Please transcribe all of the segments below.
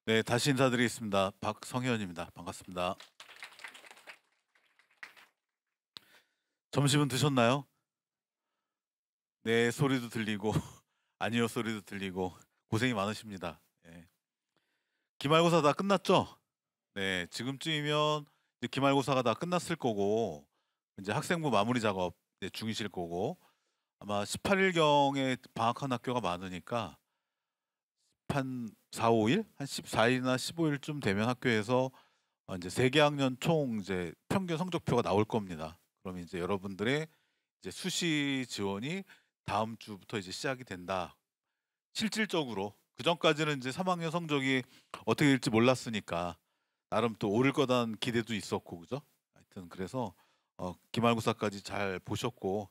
네, 다시 인사드리겠습니다. 박성현입니다. 반갑습니다. 점심은 드셨나요? 네, 소리도 들리고 아니요 소리도 들리고 고생이 많으십니다. 예. 기말고사 다 끝났죠? 네, 지금쯤이면 이제 기말고사가 다 끝났을 거고 이제 학생부 마무리 작업 이제 중이실 거고 아마 18일경에 방학한 학교가 많으니까 한 4-5일? 한 14일이나 15일쯤 되면 학교에서 이제 세 학년 총 이제 평균 성적표가 나올 겁니다. 그럼 이제 여러분들의 이제 수시 지원이 다음 주부터 이제 시작이 된다. 실질적으로 그전까지는 이제 3 학년 성적이 어떻게 될지 몰랐으니까 나름 또 오를 거다는 기대도 있었고 그죠? 하여튼 그래서 기말고사까지 잘 보셨고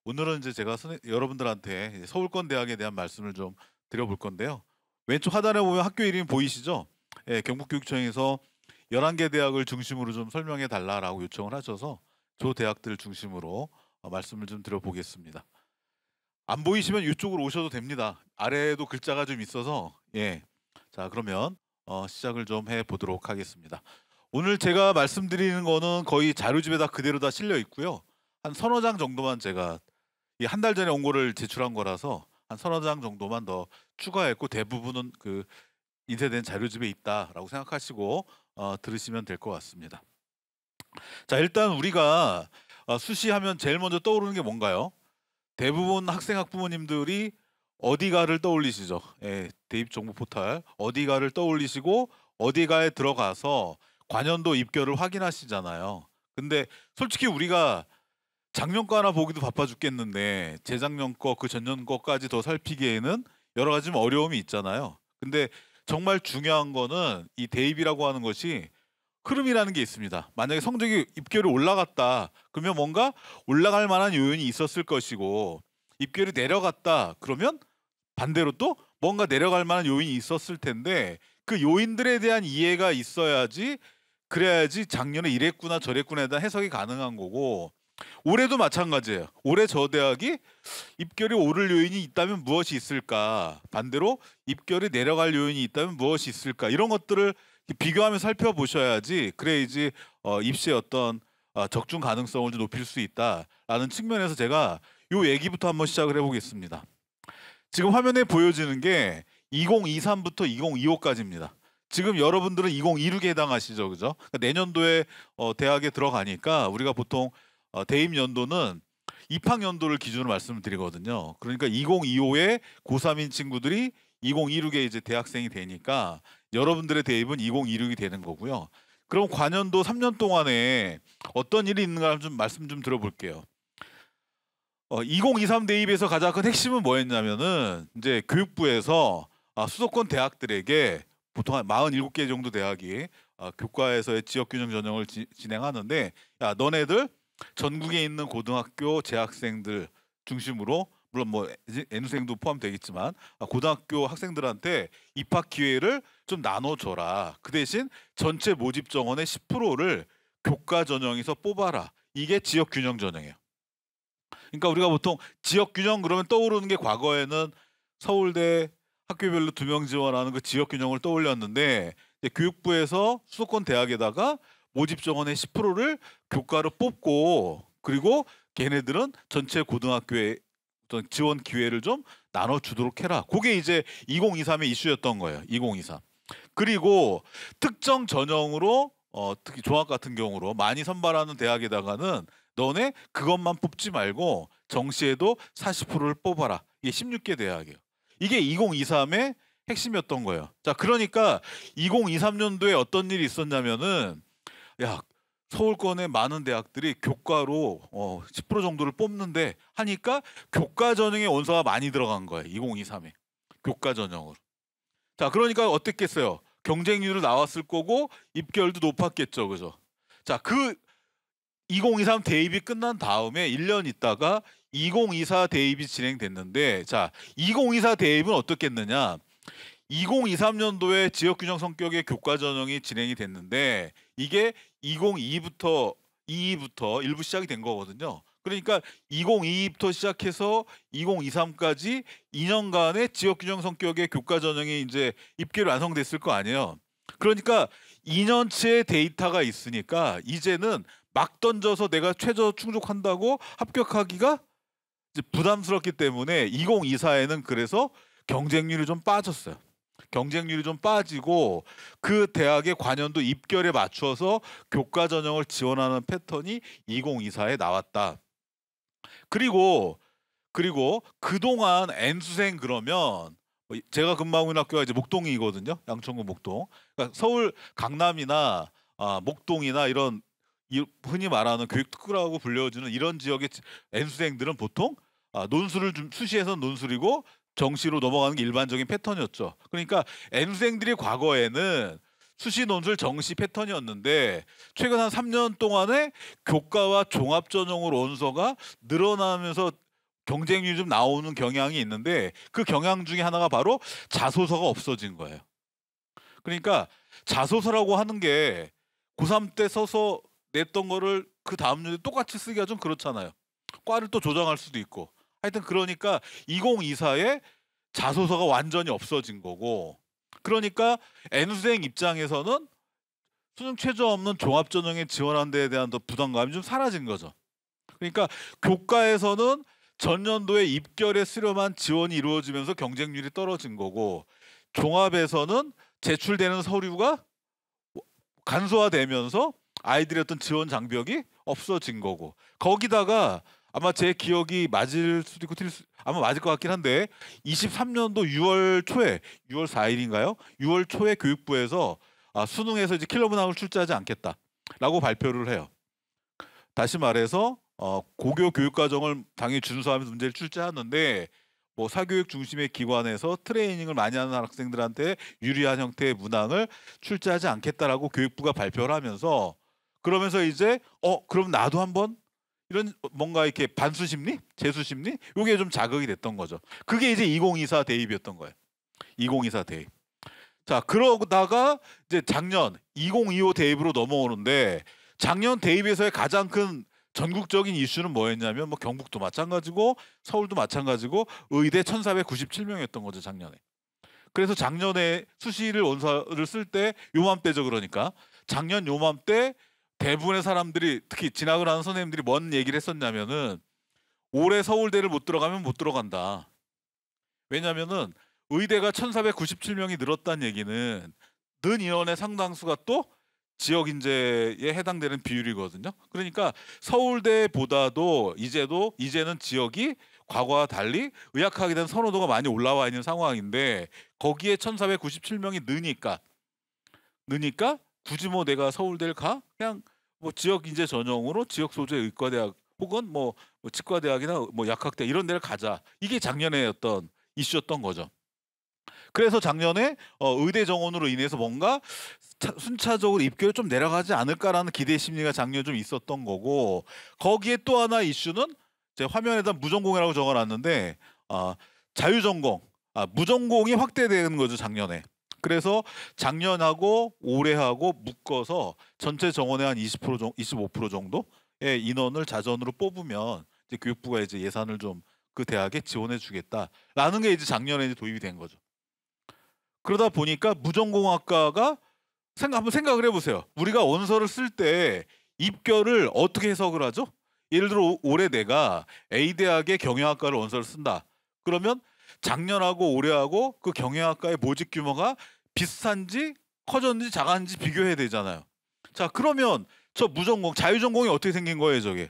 오늘은 이제 제가 여러분들한테 이제 서울권 대학에 대한 말씀을 좀 드려볼 건데요. 왼쪽 하단에 보면 학교 이름이 보이시죠? 예, 경북교육청에서 11개 대학을 중심으로 좀 설명해 달라라고 요청을 하셔서 조 대학들 중심으로 말씀을 좀 드려보겠습니다. 안 보이시면 이쪽으로 오셔도 됩니다. 아래에도 글자가 좀 있어서 예. 자, 그러면 시작을 좀 해보도록 하겠습니다. 오늘 제가 말씀드리는 거는 거의 자료집에 그대로 다 실려 있고요. 한 서너 장 정도만 제가 한 달 전에 온 거를 제출한 거라서 한 서너 장 정도만 더 추가했고 대부분은 그 인쇄된 자료집에 있다라고 생각하시고 들으시면 될 것 같습니다. 자, 일단 우리가 수시하면 제일 먼저 떠오르는 게 뭔가요? 대부분 학생 학부모님들이 어디가를 떠올리시죠. 예, 대입 정보 포털 어디가를 떠올리시고 어디가에 들어가서 관연도 입결을 확인하시잖아요. 근데 솔직히 우리가 작년 거 하나 보기도 바빠 죽겠는데 재작년 거 그 전년 거까지 더 살피기에는 여러 가지 좀 어려움이 있잖아요. 근데 정말 중요한 거는 이 대입이라고 하는 것이 흐름이라는 게 있습니다. 만약에 성적이 입결이 올라갔다 그러면 뭔가 올라갈 만한 요인이 있었을 것이고 입결이 내려갔다 그러면 반대로 또 뭔가 내려갈 만한 요인이 있었을 텐데 그 요인들에 대한 이해가 있어야지 그래야지 작년에 이랬구나 저랬구나에 대한 해석이 가능한 거고 올해도 마찬가지예요. 올해 저 대학이 입결이 오를 요인이 있다면 무엇이 있을까? 반대로 입결이 내려갈 요인이 있다면 무엇이 있을까? 이런 것들을 비교하며 살펴보셔야지 그래야지 입시의 어떤 적중 가능성을 좀 높일 수 있다라는 측면에서 제가 요 얘기부터 한번 시작을 해보겠습니다. 지금 화면에 보여지는 게 2023부터 2025까지입니다. 지금 여러분들은 2026에 해당하시죠, 그죠? 그러니까 내년도에 대학에 들어가니까 우리가 보통 대입 연도는 입학 연도를 기준으로 말씀을 드리거든요. 그러니까 2025에 고3인 친구들이 2026에 이제 대학생이 되니까 여러분들의 대입은 2026이 되는 거고요. 그럼 관연도 3년 동안에 어떤 일이 있는가 좀 말씀 좀 들어볼게요. 2023 대입에서 가장 큰 핵심은 뭐였냐면은 이제 교육부에서 수도권 대학들에게 보통 한 47개 정도 대학이 교과에서의 지역균형 전형을 진행하는데 야, 너네들 전국에 있는 고등학교 재학생들 중심으로 물론 뭐 N생도 포함되겠지만 고등학교 학생들한테 입학 기회를 좀 나눠줘라. 그 대신 전체 모집 정원의 10%를 교과 전형에서 뽑아라. 이게 지역균형 전형이에요. 그러니까 우리가 보통 지역균형 그러면 떠오르는 게 과거에는 서울대 학교별로 2명 지원하는 그 지역균형을 떠올렸는데 교육부에서 수도권 대학에다가 모집 정원의 10%를 교과로 뽑고 그리고 걔네들은 전체 고등학교에 어떤 지원 기회를 좀 나눠주도록 해라. 그게 이제 2023의 이슈였던 거예요. 2023. 그리고 특정 전형으로 특히 종합 같은 경우로 많이 선발하는 대학에다가는 너네 그것만 뽑지 말고 정시에도 40%를 뽑아라. 이게 16개 대학이에요. 이게 2023의 핵심이었던 거예요. 자, 그러니까 2023년도에 어떤 일이 있었냐면은 야, 서울권의 많은 대학들이 교과로 10% 정도를 뽑는데 하니까 교과 전형의 원서가 많이 들어간 거예요. 2023에. 교과 전형으로. 자, 그러니까 어땠겠어요? 경쟁률을 나왔을 거고 입결도 높았겠죠. 그죠? 자, 그 2023 대입이 끝난 다음에 1년 있다가 2024 대입이 진행됐는데 자, 2024 대입은 어떻겠느냐? 2023년도에 지역균형 성격의 교과 전형이 진행이 됐는데 이게 2022부터 일부 시작이 된 거거든요. 그러니까 2022부터 시작해서 2023까지 2년간의 지역균형 성격의 교과 전형이 이제 입결이 완성됐을 거 아니에요. 그러니까 2년치의 데이터가 있으니까 이제는 막 던져서 내가 최저 충족한다고 합격하기가 이제 부담스럽기 때문에 2024에는 그래서 경쟁률이 좀 빠졌어요. 경쟁률이 좀 빠지고 그 대학의 관연도 입결에 맞춰서 교과 전형을 지원하는 패턴이 2024에 나왔다. 그리고 그동안 N수생 그러면 제가 근무하고 있는 학교가 이제 목동이거든요. 양천구 목동. 그러니까 서울 강남이나 목동이나 이런 흔히 말하는 교육특구라고 불려지는 이런 지역의 N수생들은 보통 논술을 좀 수시에서 논술이고 정시로 넘어가는 게 일반적인 패턴이었죠. 그러니까 N수생들이 과거에는 수시 논술 정시 패턴이었는데 최근 한 3년 동안에 교과와 종합전형으로 원서가 늘어나면서 경쟁률이 좀 나오는 경향이 있는데 그 경향 중에 하나가 바로 자소서가 없어진 거예요. 그러니까 자소서라고 하는 게 고3 때 써서 냈던 거를 그 다음 년에 똑같이 쓰기가 좀 그렇잖아요. 과를 또 조정할 수도 있고. 하여튼 그러니까 2024에 자소서가 완전히 없어진 거고, 그러니까 N수생 입장에서는 수능 최저 없는 종합전형에 지원하는 데에 대한 더 부담감이 좀 사라진 거죠. 그러니까 교과에서는 전년도에 입결에 수렴한 지원이 이루어지면서 경쟁률이 떨어진 거고, 종합에서는 제출되는 서류가 간소화되면서 아이들의 어떤 지원 장벽이 없어진 거고, 거기다가 아마 제 기억이 맞을 수도 있고 아마 맞을 것 같긴 한데 23년도 6월 초에 6월 4일인가요? 6월 초에 교육부에서 수능에서 이제 킬러 문항을 출제하지 않겠다라고 발표를 해요. 다시 말해서 고교 교육과정을 당연히 준수하면서 문제를 출제하는데 뭐 사교육 중심의 기관에서 트레이닝을 많이 하는 학생들한테 유리한 형태의 문항을 출제하지 않겠다라고 교육부가 발표를 하면서, 그러면서 이제 그럼 나도 한번 이런 뭔가 이렇게 반수 심리, 재수 심리, 이게 좀 자극이 됐던 거죠. 그게 이제 2024 대입이었던 거예요. 2024 대입. 자, 그러다가 이제 작년 2025 대입으로 넘어오는데, 작년 대입에서의 가장 큰 전국적인 이슈는 뭐였냐면 뭐 경북도 마찬가지고 서울도 마찬가지고 의대 1497명이었던 거죠, 작년에. 그래서 작년에 수시를 원서를 쓸 때 요맘때죠. 그러니까 작년 요맘때 대부분의 사람들이, 특히 진학을 하는 선생님들이 뭔 얘기를 했었냐면은 올해 서울대를 못 들어가면 못 들어간다. 왜냐면은 의대가 1497명이 늘었다는 얘기는 는 인원의 상당수가 또 지역 인재에 해당되는 비율이거든요. 그러니까 서울대보다도 이제는 지역이 과거와 달리 의학학에 대한 선호도가 많이 올라와 있는 상황인데, 거기에 1497명이 느니까 굳이 뭐 내가 서울대를 가? 그냥 뭐 지역 인재 전형으로 지역 소재 의과대학 혹은 뭐 치과대학이나 뭐 약학대 이런 데를 가자. 이게 작년에 어떤 이슈였던 거죠. 그래서 작년에 의대 정원으로 인해서 뭔가 순차적으로 입결이 좀 내려가지 않을까라는 기대 심리가 작년에 좀 있었던 거고, 거기에 또 하나 이슈는 제 화면에다 무전공이라고 적어놨는데 자유전공, 무전공이 확대되는 거죠, 작년에. 그래서 작년하고 올해하고 묶어서 전체 정원의 한 20% 25% 정도의 인원을 자전으로 뽑으면 이제 교육부가 이제 예산을 좀 그 대학에 지원해 주겠다라는 게 이제 작년에 이제 도입이 된 거죠. 그러다 보니까 무전공학과가 한번 생각을 해보세요. 우리가 원서를 쓸 때 입결을 어떻게 해석을 하죠? 예를 들어 올해 내가 A 대학의 경영학과를 원서를 쓴다. 그러면 작년하고 올해하고 그 경영학과의 모집 규모가 비슷한지 커졌는지 작았는지 비교해야 되잖아요. 자, 그러면 저 무전공, 자유전공이 어떻게 생긴 거예요, 저게?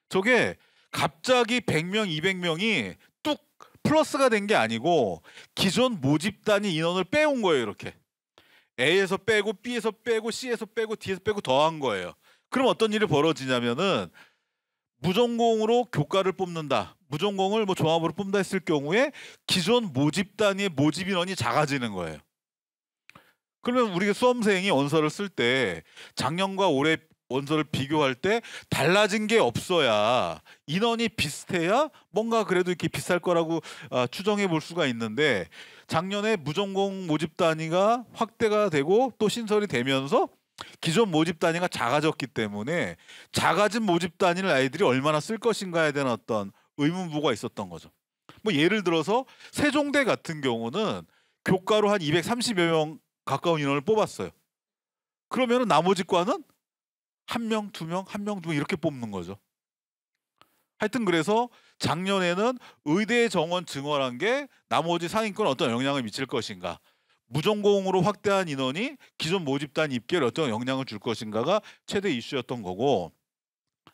저게 갑자기 100명, 200명이 뚝 플러스가 된 게 아니고 기존 모집단위 인원을 빼온 거예요, 이렇게. A에서 빼고 B에서 빼고 C에서 빼고 D에서 빼고 더한 거예요. 그럼 어떤 일이 벌어지냐면은 무전공으로 교과를 뽑는다, 무전공을 뭐 종합으로 뽑는다 했을 경우에 기존 모집 단위의 모집 인원이 작아지는 거예요. 그러면 우리가 수험생이 원서를 쓸 때 작년과 올해 원서를 비교할 때 달라진 게 없어야, 인원이 비슷해야 뭔가 그래도 이렇게 비쌀 거라고 추정해 볼 수가 있는데, 작년에 무전공 모집 단위가 확대가 되고 또 신설이 되면서 기존 모집 단위가 작아졌기 때문에 작아진 모집 단위를 아이들이 얼마나 쓸 것인가에 대한 어떤 의문부가 있었던 거죠. 뭐 예를 들어서 세종대 같은 경우는 교과로 한 230여 명 가까운 인원을 뽑았어요. 그러면은 나머지 과는 한 명, 두 명, 한 명, 두 명 이렇게 뽑는 거죠. 하여튼 그래서 작년에는 의대 정원 증원한 게 나머지 상위권에 어떤 영향을 미칠 것인가, 무전공으로 확대한 인원이 기존 모집단 입결에 어떤 영향을 줄 것인가가 최대 이슈였던 거고,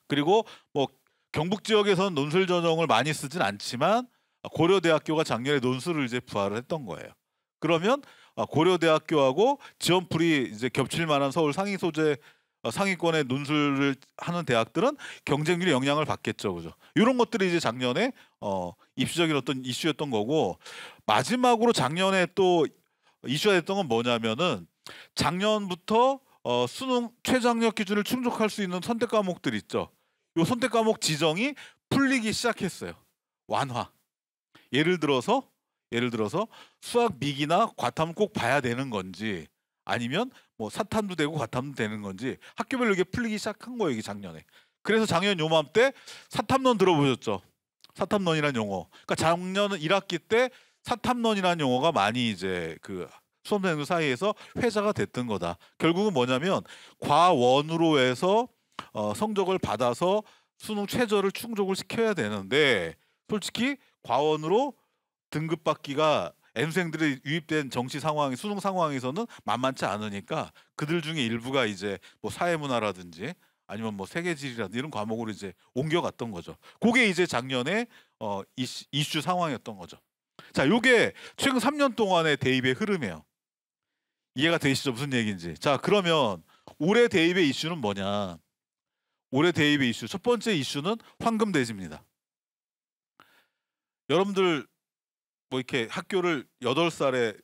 그리고 뭐 경북 지역에서는 논술 전형을 많이 쓰진 않지만 고려대학교가 작년에 논술을 이제 부활을 했던 거예요. 그러면 고려대학교하고 지원풀이 이제 겹칠 만한 서울 상위 소재 상위권의 논술을 하는 대학들은 경쟁률에 영향을 받겠죠, 그죠? 이런 것들이 이제 작년에 입시적인 어떤 이슈였던 거고, 마지막으로 작년에 또 이슈가 됐던 건 뭐냐면은 작년부터 수능 최저학력 기준을 충족할 수 있는 선택 과목들 있죠. 이 선택 과목 지정이 풀리기 시작했어요. 완화. 예를 들어서 수학 미기나 과탐은 꼭 봐야 되는 건지, 아니면 뭐 사탐도 되고 과탐도 되는 건지 학교별로 이게 풀리기 시작한 거예요, 이게 작년에. 그래서 작년 요맘때 사탐론 들어보셨죠? 사탐론이라는 용어. 그러니까 작년은 1학기 때 사탐론이라는 용어가 많이 이제 그 수험생들 사이에서 회자가 됐던 거다. 결국은 뭐냐면 과원으로 해서 성적을 받아서 수능 최저를 충족을 시켜야 되는데, 솔직히 과원으로 등급받기가 N생들이 유입된 정치 상황, 수능 상황에서는 만만치 않으니까 그들 중에 일부가 이제 뭐 사회문화라든지 아니면 뭐 세계지리라든지 이런 과목으로 이제 옮겨갔던 거죠. 그게 이제 작년에 이슈 상황이었던 거죠. 자, 요게 최근 3년 동안의 대입의 흐름이에요. 이해가 되시죠? 무슨 얘기인지. 자, 그러면 올해 대입의 이슈는 뭐냐? 올해 대입의 이슈, 첫 번째 이슈는 황금 대지입니다. 여러분들 뭐 이렇게 학교를 8살에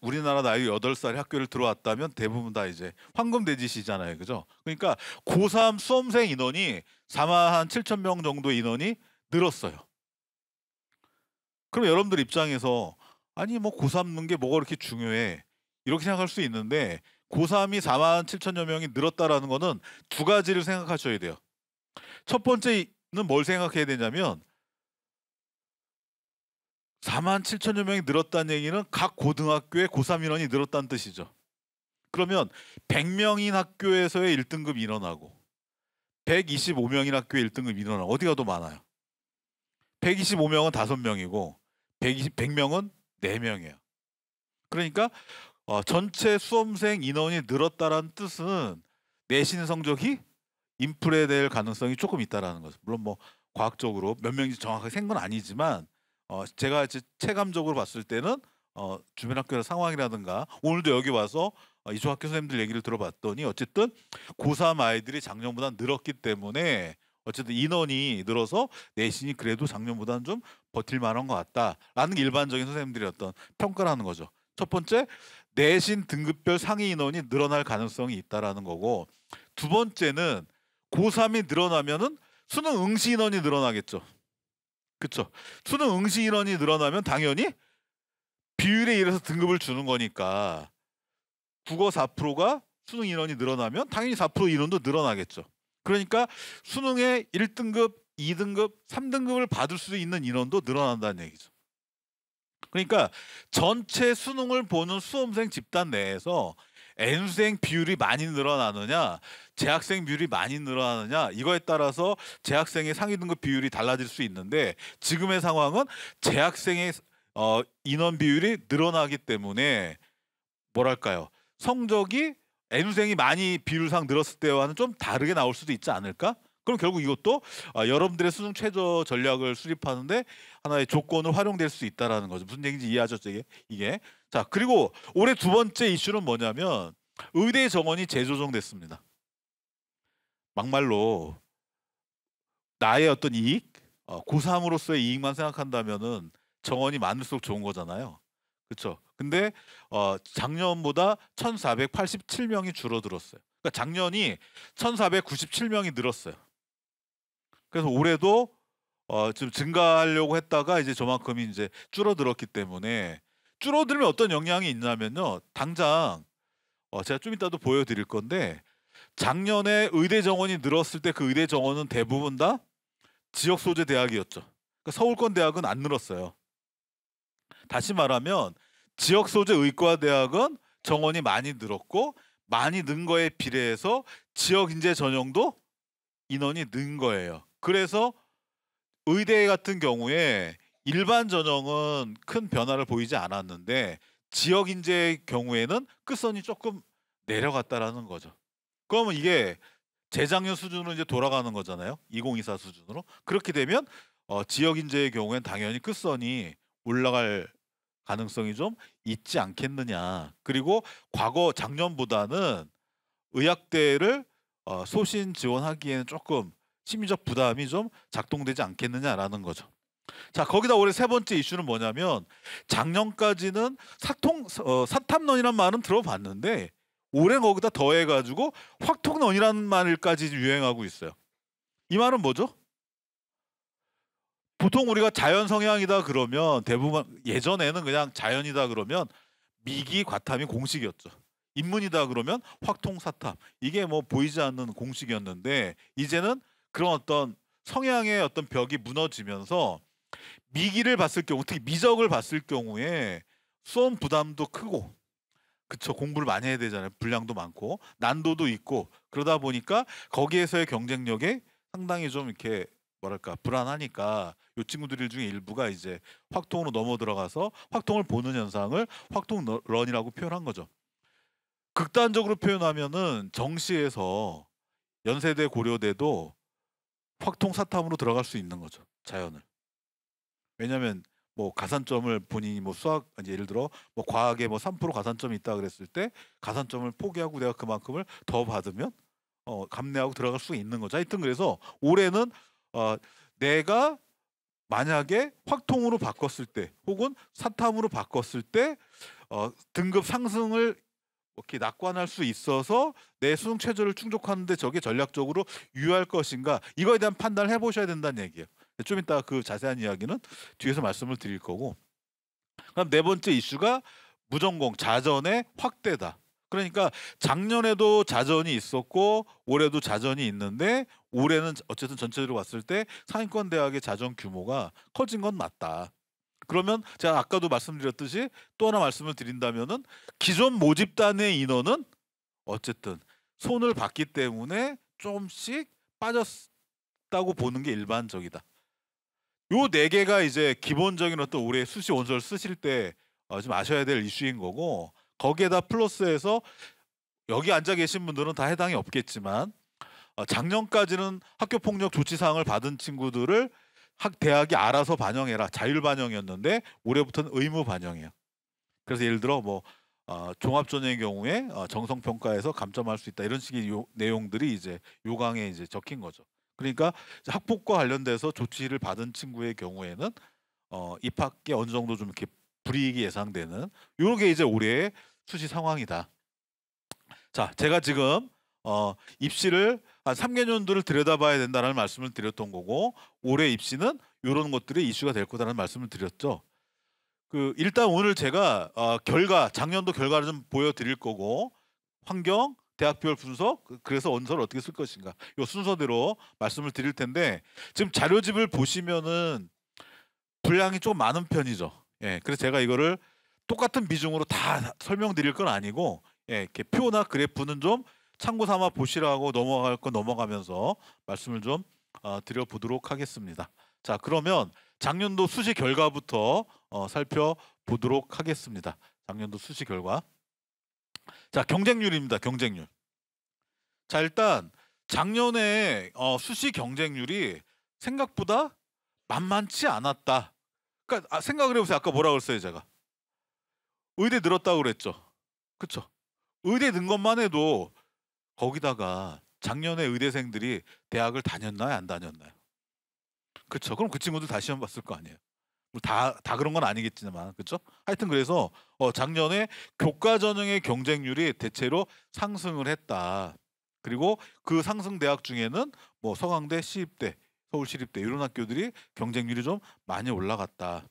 우리나라 나이 8살에 학교를 들어왔다면 대부분 다 이제 황금 대지시잖아요, 그죠? 그러니까 고3 수험생 인원이 4만 7천 명 정도 인원이 늘었어요. 그럼 여러분들 입장에서 아니 뭐 고3 넣는 게 뭐가 그렇게 중요해, 이렇게 생각할 수 있는데, 고3이 4만 7천여 명이 늘었다라는 거는 두 가지를 생각하셔야 돼요. 첫 번째는 뭘 생각해야 되냐면 4만 7천여 명이 늘었다는 얘기는 각 고등학교의 고3 인원이 늘었다는 뜻이죠. 그러면 100명인 학교에서의 1등급 인원하고 125명인 학교의 1등급 인원은 어디가 더 많아요? 125명은 5명이고 100명은 4명이에요. 그러니까 전체 수험생 인원이 늘었다라는 뜻은 내신 성적이 인플레될 가능성이 조금 있다라는 거죠. 물론 뭐 과학적으로 몇 명인지 정확하게 센 건 아니지만 제가 이제 체감적으로 봤을 때는 주변 학교의 상황이라든가 오늘도 여기 와서 이쪽 학교 선생님들 얘기를 들어봤더니 어쨌든 고3 아이들이 작년보다 늘었기 때문에 어쨌든 인원이 늘어서 내신이 그래도 작년보다는 좀 버틸 만한 것 같다라는 게 일반적인 선생님들의 어떤 평가를 하는 거죠. 첫 번째, 내신 등급별 상위 인원이 늘어날 가능성이 있다라는 거고, 두 번째는 고3이 늘어나면은 수능 응시 인원이 늘어나겠죠. 그렇죠. 수능 응시 인원이 늘어나면 당연히 비율에 의해서 등급을 주는 거니까 국어 4%가 수능 인원이 늘어나면 당연히 4% 인원도 늘어나겠죠. 그러니까 수능의 1등급, 2등급, 3등급을 받을 수 있는 인원도 늘어난다는 얘기죠. 그러니까 전체 수능을 보는 수험생 집단 내에서 N수생 비율이 많이 늘어나느냐, 재학생 비율이 많이 늘어나느냐, 이거에 따라서 재학생의 상위 등급 비율이 달라질 수 있는데, 지금의 상황은 재학생의 인원 비율이 늘어나기 때문에 뭐랄까요, 성적이 N수생이 많이 비율상 늘었을 때와는 좀 다르게 나올 수도 있지 않을까? 그럼 결국 이것도 여러분들의 수능 최저 전략을 수립하는데 하나의 조건으로 활용될 수 있다라는 거죠. 무슨 얘기인지 이해하셨죠, 이게? 자, 그리고 올해 두 번째 이슈는 뭐냐면 의대 정원이 재조정됐습니다. 막말로 나의 어떤 이익, 고3으로서의 이익만 생각한다면은 정원이 많을수록 좋은 거잖아요. 그렇죠? 근데 작년보다 1,487명이 줄어들었어요. 그러니까 작년이 1,497명이 늘었어요. 그래서 올해도 좀 증가하려고 했다가 이제 저만큼이 이제 줄어들었기 때문에, 줄어들면 어떤 영향이 있냐면요, 당장 제가 좀 이따도 보여드릴 건데 작년에 의대 정원이 늘었을 때 그 의대 정원은 대부분 다 지역 소재 대학이었죠. 그러니까 서울권 대학은 안 늘었어요. 다시 말하면 지역 소재 의과 대학은 정원이 많이 늘었고 많이 는 거에 비례해서 지역 인재 전형도 인원이 는 거예요. 그래서 의대 같은 경우에 일반 전형은 큰 변화를 보이지 않았는데 지역 인재의 경우에는 끝선이 조금 내려갔다라는 거죠. 그러면 이게 재작년 수준으로 이제 돌아가는 거잖아요. 2024 수준으로. 그렇게 되면 지역 인재의 경우에는 당연히 끝선이 올라갈 가능성이 좀 있지 않겠느냐. 그리고 과거 작년보다는 의학대를 소신 지원하기에는 조금 심리적 부담이 좀 작동되지 않겠느냐라는 거죠. 자, 거기다 올해 세 번째 이슈는 뭐냐면 작년까지는 사탐론이란 말은 들어봤는데 올해 거기다 더해가지고 확통론이라는 말까지 유행하고 있어요. 이 말은 뭐죠? 보통 우리가 자연 성향이다 그러면 대부분 예전에는 그냥 자연이다 그러면 미기, 과탐이 공식이었죠. 인문이다 그러면 확통, 사탐 이게 뭐 보이지 않는 공식이었는데 이제는 그런 어떤 성향의 어떤 벽이 무너지면서 미기를 봤을 경우 특히 미적을 봤을 경우에 수험 부담도 크고 그쵸 공부를 많이 해야 되잖아요. 분량도 많고 난도도 있고 그러다 보니까 거기에서의 경쟁력에 상당히 좀 이렇게 뭐랄까 불안하니까 이 친구들 중에 일부가 이제 확통으로 넘어 들어가서 확통을 보는 현상을 확통런이라고 표현한 거죠. 극단적으로 표현하면은 정시에서 연세대 고려대도 확통 사탐으로 들어갈 수 있는 거죠. 자연을. 왜냐하면 뭐 가산점을 본인이 뭐 수학 예를 들어 뭐 과학에 뭐 3% 가산점이 있다 그랬을 때 가산점을 포기하고 내가 그만큼을 더 받으면 감내하고 들어갈 수 있는 거죠. 하여튼 그래서 올해는 내가 만약에 확통으로 바꿨을 때 혹은 사탐으로 바꿨을 때 등급 상승을 이렇게 낙관할 수 있어서 내 수능 최저를 충족하는데 저게 전략적으로 유효할 것인가 이거에 대한 판단을 해보셔야 된다는 얘기예요. 좀 이따 그 자세한 이야기는 뒤에서 말씀을 드릴 거고. 그럼 네 번째 이슈가 무전공 자전의 확대다. 그러니까 작년에도 자전이 있었고 올해도 자전이 있는데 올해는 어쨌든 전체적으로 봤을 때 상위권 대학의 자전 규모가 커진 건 맞다. 그러면 제가 아까도 말씀드렸듯이 또 하나 말씀을 드린다면은 기존 모집단의 인원은 어쨌든 손을 봤기 때문에 조금씩 빠졌다고 보는 게 일반적이다. 요 네 개가 이제 기본적인 어떤 올해 수시 원서를 쓰실 때 좀 아셔야 될 이슈인 거고 거기에다 플러스해서 여기 앉아 계신 분들은 다 해당이 없겠지만 작년까지는 학교 폭력 조치 사항을 받은 친구들을 대학이 알아서 반영해라 자율 반영이었는데 올해부터는 의무 반영이에요. 그래서 예를 들어 뭐 종합전형의 경우에 정성 평가에서 감점할 수 있다 이런 식의 내용들이 이제 요강에 이제 적힌 거죠. 그러니까 학폭과 관련돼서 조치를 받은 친구의 경우에는 입학에 어느 정도 좀 이렇게 불이익이 예상되는 요게 이제 올해의 수시 상황이다. 자, 제가 지금 입시를 한 3개년도를 들여다봐야 된다는 말씀을 드렸던 거고 올해 입시는 이런 것들이 이슈가 될 거다라는 말씀을 드렸죠. 일단 오늘 제가 작년도 결과를 좀 보여드릴 거고 환경, 대학별 분석, 그래서 원서를 어떻게 쓸 것인가 이 순서대로 말씀을 드릴 텐데 지금 자료집을 보시면은 분량이 좀 많은 편이죠. 예, 그래서 제가 이거를 똑같은 비중으로 다 설명드릴 건 아니고 이렇게 표나 그래프는 좀 참고 삼아 보시라고 넘어갈 건 넘어가면서 말씀을 좀 드려보도록 하겠습니다. 자, 그러면 작년도 수시 결과부터 살펴보도록 하겠습니다. 작년도 수시 결과. 자, 경쟁률입니다. 경쟁률. 자, 일단 작년에 수시 경쟁률이 생각보다 만만치 않았다. 그러니까 생각을 해보세요. 아까 뭐라고 그랬어요, 제가. 의대 늘었다고 그랬죠. 그쵸? 의대 는 것만 해도 거기다가 작년에 의대생들이 대학을 다녔나요? 안 다녔나요? 그쵸? 그럼 그 친구들 다 시험 봤을 거 아니에요. 다 그런 건 아니겠지만, 그쵸? 하여튼 그래서 작년에 교과 전형의 경쟁률이 대체로 상승을 했다. 그리고 그 상승 대학 중에는 뭐 서강대, 시립대, 서울시립대 이런 학교들이 경쟁률이 좀 많이 올라갔다.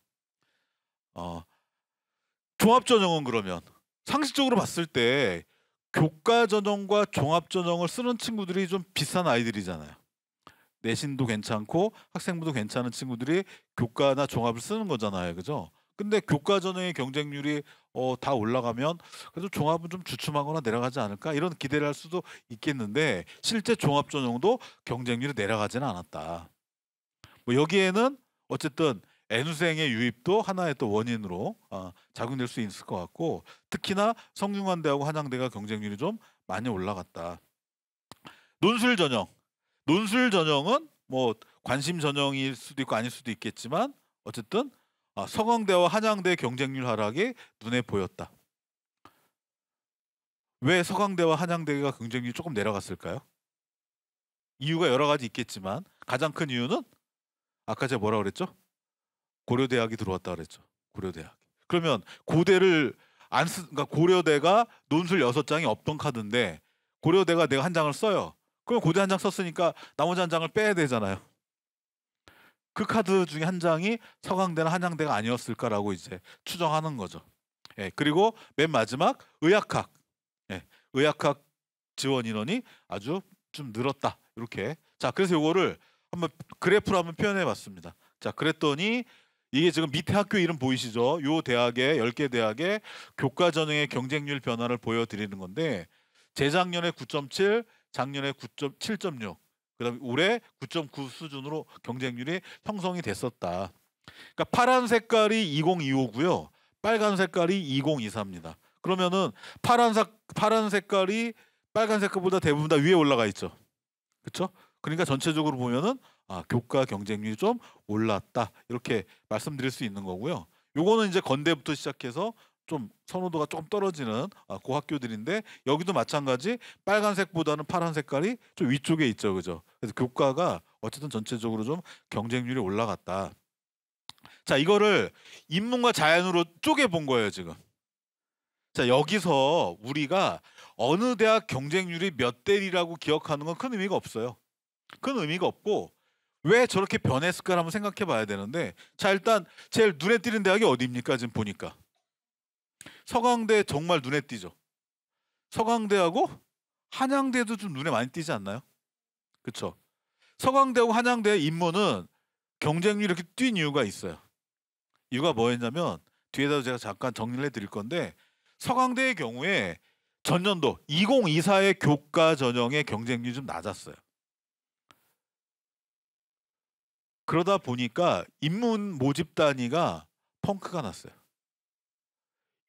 종합전형은 그러면 상식적으로 봤을 때 교과 전형과 종합 전형을 쓰는 친구들이 좀 비싼 아이들이잖아요. 내신도 괜찮고 학생부도 괜찮은 친구들이 교과나 종합을 쓰는 거잖아요. 그죠? 근데 교과 전형의 경쟁률이 다 올라가면 그래도 종합은 좀 주춤하거나 내려가지 않을까 이런 기대를 할 수도 있겠는데 실제 종합 전형도 경쟁률이 내려가지는 않았다. 뭐 여기에는 어쨌든 N수생의 유입도 하나의 또 원인으로 작용될 수 있을 것 같고 특히나 성균관대하고 한양대가 경쟁률이 좀 많이 올라갔다. 논술 전형. 논술 전형은 뭐 관심 전형일 수도 있고 아닐 수도 있겠지만 어쨌든 서강대와 한양대 경쟁률 하락이 눈에 보였다. 왜 서강대와 한양대가 경쟁률이 조금 내려갔을까요? 이유가 여러 가지 있겠지만 가장 큰 이유는 아까 제가 뭐라 그랬죠? 고려대학이 들어왔다 그랬죠. 고려대학. 그러면 고대를 그러니까 고려대가 논술 6장이 없던 카드인데 고려대가 내가 한 장을 써요. 그럼 고대 한 장 썼으니까 나머지 한 장을 빼야 되잖아요. 그 카드 중에 한 장이 서강대나 한양대가 아니었을까라고 이제 추정하는 거죠. 예, 그리고 맨 마지막 의학학. 예, 의학학 지원 인원이 아주 좀 늘었다. 이렇게. 자, 그래서 요거를 한번 그래프로 한번 표현해 봤습니다. 자, 그랬더니 이게 지금 밑에 학교 이름 보이시죠? 요 대학의 10개 대학의 교과 전형의 경쟁률 변화를 보여드리는 건데 재작년에 9.7, 작년에 7.6, 그다음에 올해 9.9 수준으로 경쟁률이 형성이 됐었다. 그러니까 파란 색깔이 2025고요. 빨간 색깔이 2024입니다. 그러면은 파란 색깔이 빨간 색깔보다 대부분 다 위에 올라가 있죠. 그렇죠? 그러니까 전체적으로 보면은 교과 경쟁률이 좀 올랐다. 이렇게 말씀드릴 수 있는 거고요. 요거는 이제 건대부터 시작해서 좀 선호도가 조금 떨어지는 그 학교들인데 여기도 마찬가지 빨간색보다는 파란 색깔이 좀 위쪽에 있죠. 그죠? 그래서 교과가 어쨌든 전체적으로 좀 경쟁률이 올라갔다. 자, 이거를 인문과 자연으로 쪼개 본 거예요, 지금. 자, 여기서 우리가 어느 대학 경쟁률이 몇 대 1이라고 기억하는 건 큰 의미가 없어요. 큰 의미가 없고 왜 저렇게 변했을까 한번 생각해 봐야 되는데 자, 일단 제일 눈에 띄는 대학이 어디입니까? 지금 보니까 서강대 정말 눈에 띄죠. 서강대하고 한양대도 좀 눈에 많이 띄지 않나요? 그렇죠? 서강대하고 한양대 인문은 경쟁률이 이렇게 뛴 이유가 있어요. 이유가 뭐였냐면 뒤에다 제가 잠깐 정리를 해드릴 건데 서강대의 경우에 전년도 2024의 교과 전형의 경쟁률이 좀 낮았어요. 그러다 보니까 인문 모집 단위가 펑크가 났어요.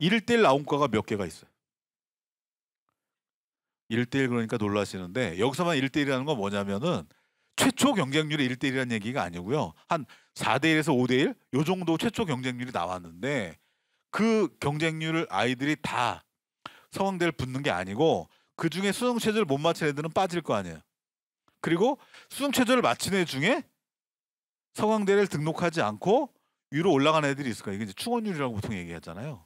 1대1 나온 과가 몇 개가 있어요. 1대1 그러니까 놀라시는데 여기서만 1대1이라는 건 뭐냐면은 최초 경쟁률이 1대1이라는 얘기가 아니고요. 한 4대1에서 5대1 요 정도 최초 경쟁률이 나왔는데 그 경쟁률을 아이들이 다 서강대를 붙는 게 아니고 그중에 수능 최저를 못 맞힌 애들은 빠질 거 아니에요. 그리고 수능 최저를 맞힌 애 중에 서강대를 등록하지 않고 위로 올라간 애들이 있을 거예요. 이게 이제 충원율이라고 보통 얘기하잖아요.